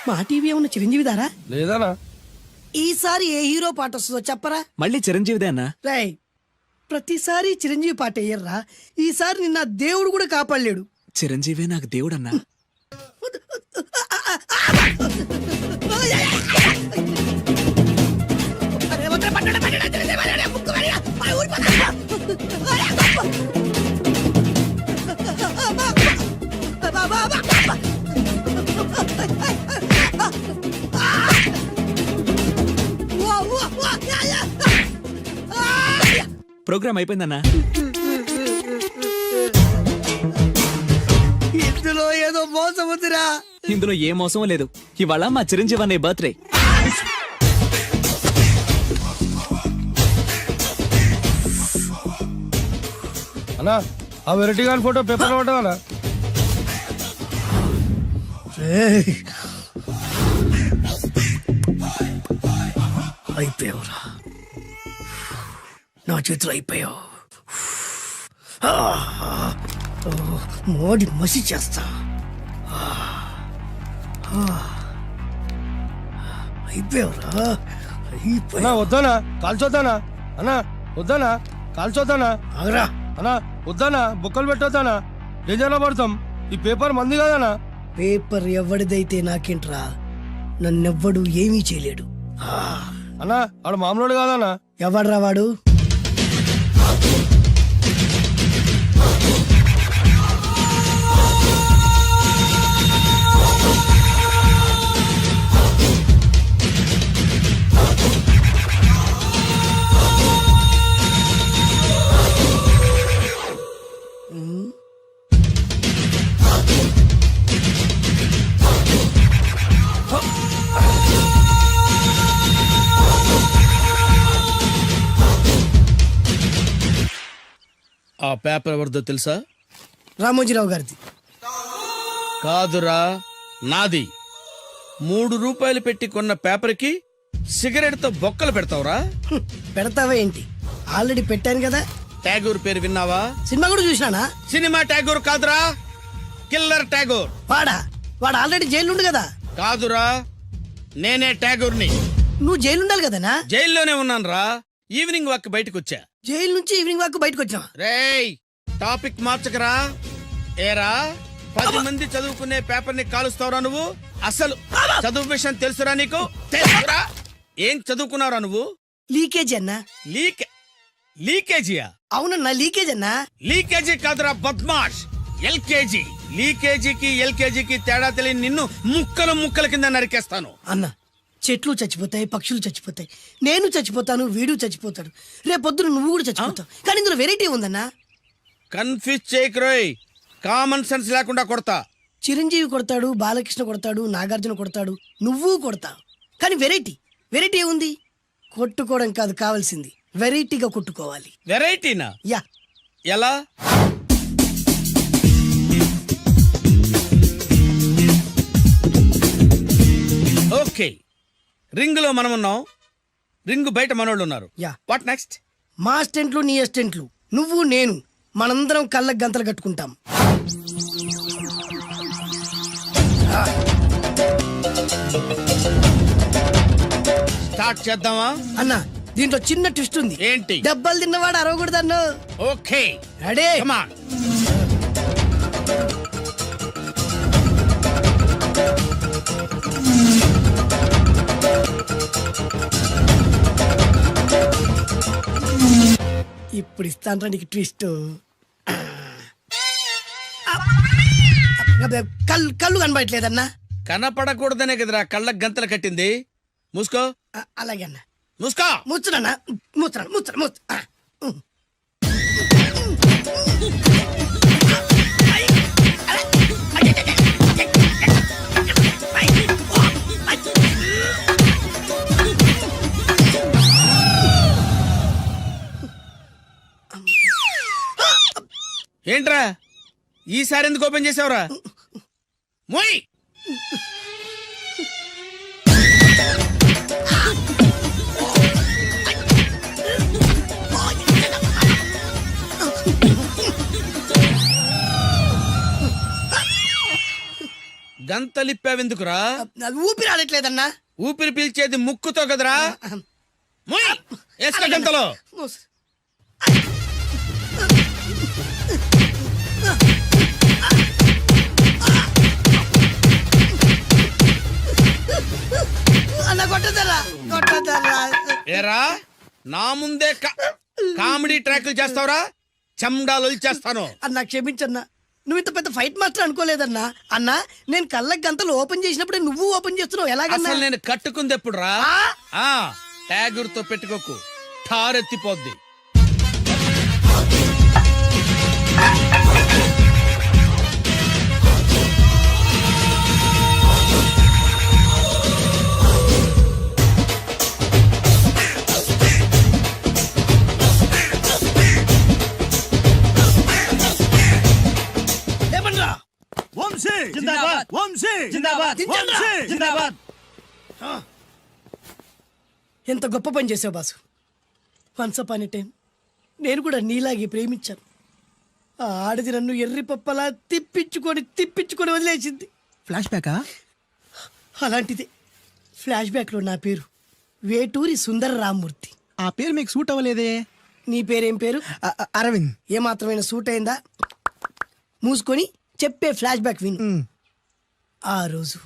మా టీవీ ఏమన్నా చిరంజీవి దారా? లేదనా. ఈసారి ఏ హీరో పాట వస్తుందో చెప్పరా? మళ్ళీ చిరంజీవిదే అన్నా. రై, ప్రతిసారి చిరంజీవి పాట వేయర్రా. ఈసారి నిన్న దేవుడు కూడా కాపాడలేడు. చిరంజీవే నాకు దేవుడన్నా. ప్రోగ్రామ్ అయిపోయిందన్నా. ఇందులో ఏదో మోసం ఉందిరా. ఇందులో ఏ మోసం లేదు. ఇవాళ మా చిరంజీవి అనే బర్త్డే. అన్నా ఆ వెరైటీ గాని ఫోటో పేపర్ పడ్డా. అయిపోయావురా, నా చేతులు అయిపోయావు. మోడి మసి చేస్తా. అయిపోయావురా, అన్నా వద్దానా కాల్చొద్దానా? అన్నా వద్దానా కాల్చొద్దానా? ఆగరా. అన్నా వద్దానా బొక్కలు పెట్టొద్దానా? డేంజర్లో పడతాం. ఈ పేపర్ మంది కదనా? పేపర్ ఎవడిదైతే నాకేంట్రా, నన్నెవ్వడు ఏమీ చేయలేడు. అన్నా ఆడు మామూలు కాదన్నా. ఎవడ్రా వాడు? ఆ పేపర్ ఎవరిదో తెలుసా? రామోజీరావు గారిది. కాదురా, నాది. 3 రూపాయలు పెట్టి కొన్న పేపర్ కి సిగరెట్ తో బొక్కలు పెడతావురా? పెడతావా ఏంటి? ఆల్రెడీ పెట్టాను కదా. ట్యాగూర్ పేరు విన్నావా? సినిమా కూడా చూసినానా? సినిమా ట్యాగూర్ కాదురా, కిల్లర్ ట్యాగూర్. వాడు ఆల్రెడీ జైలు ఉండు కదా. కాదురా, నేనే ట్యాగూర్ని. నువ్వు జైలు ఉండాలి కదనా? జైల్లోనే ఉన్నాను రా. ఈవినింగ్ వాక్ బయటకు వచ్చా. జైలు నుంచి ఈవినింగ్ వాక్ బయటకు వచ్చా. రేయ్ టాపిక్ మార్చకరా. ఏరా 10 మంది చదువుకునే పేపర్ ని కాలుస్తావురా నువ్వు? అసలు చదువు విషయం తెలుసురా నీకు? తెలుసురా? ఏం చదువుకున్నావురా నువ్వు? లీకేజీ అన్నా. లీకేజీయా? అవునన్నా, లీకేజ్ అన్నా. లీకేజీ కాదురా బద్మాష్, ఎల్కేజీ. లీకేజీకి ఎల్కేజీకి తేడా తెలియని నిన్ను ముక్కలు ముక్కల కింద నరికేస్తాను. అన్నా, చెట్లు చచ్చిపోతాయి, పక్షులు చచ్చిపోతాయి, నేను చచ్చిపోతాను, వీడు చచ్చిపోతాడు, రేపొద్దున నువ్వు కూడా చచ్చిపోతావు. కానీ ఇందులో వెరైటీ ఉందన్నా. కన్ఫ్యూజ్ చేయకురోయ్, కామన్ సెన్స్ లేకుండా కొడతా. చిరంజీవి కొడతాడు, బాలకృష్ణ కొడతాడు, నాగార్జున కొడతాడు, నువ్వు కొడతావు. కానీ వెరైటీ ఉంది. కొట్టుకోవడం కాదు కావాల్సింది, వెరైటీగా కొట్టుకోవాలి. వెరైటీనా? యా. రింగ్ లో మనం ఉన్నాం, రింగ్ బయట మనోళ్ళు ఉన్నారు. యా. What next? మా అసిస్టెంట్లు నీ అసిస్టెంట్లు నువ్వు నేను మనందరం కళ్ళకు గంతలు కట్టుకుంటాం. స్టార్ట్ చేద్దామా? అన్న దీంట్లో చిన్న ట్విస్ట్ ఉంది. ఏంటి? దెబ్బలు తిన్నవాడు అరవకూడదు అన్న. Okay ready? Come on. ఇప్పుడు ఇస్తాను నీకు ట్విస్ట్. కళ్ళు కనబడట్లేదన్నా. కనపడకూడదనే కదరా కళ్ళకు గంతలు కట్టింది. మూసుకో. అలాగే అన్న. మూసుకో. ముచ్చునన్నా. ముచ్చున. ఏంట్రా ఈసారి ఎందుకు ఓపెన్ చేసావురా? మోయ్. గంతలిప్పావెందుకురా? ఊపిరి ఆడట్లేదన్నా. ఊపిరి పీల్చేది ముక్కుతో కదరా. మోయ్. వేసుకో గంతలో. అన్న కొట్టదరా. ఏరా నా ముందే కామెడీ ట్రాక్లు చేస్తావురా? చెమ్డాలు చేస్తాను. అన్నా క్షమించన్నా, నువ్వు ఇంత పెద్ద ఫైట్ మాస్టర్ అనుకోలేదన్నా. అన్నా నేను కళ్ళకి గంతలు ఓపెన్ చేసినప్పుడే నువ్వు ఓపెన్ చేస్తున్నావు. ఎలాగన్నా? అసలు నేను కట్టుకుంది ఎప్పుడు రా? ట్యాగుర్తో పెట్టుకోకు, ఠారెత్తిపోద్ది. ఎంత గొప్ప పని చేసావు boss. Once upon a time నేను కూడా నీలాగే ప్రేమించాను. ఆ ఆడది నన్ను ఎర్రి పప్పలా తిప్పించుకొని వదిలేసింది. ఫ్లాష్ బ్యాకా? అలాంటిదే ఫ్లాష్ బ్యాక్ లో నా పేరు వేటూరి సుందర రామ్మూర్తి. ఆ పేరు మీకు సూట్ అవ్వలేదే. నీ పేరేం పేరు? అరవింద్. ఏమాత్రమైన సూట్ అయిందా? మూసుకొని చెప్పే ఫ్లాష్ బ్యాక్ విను. ఆ రోజు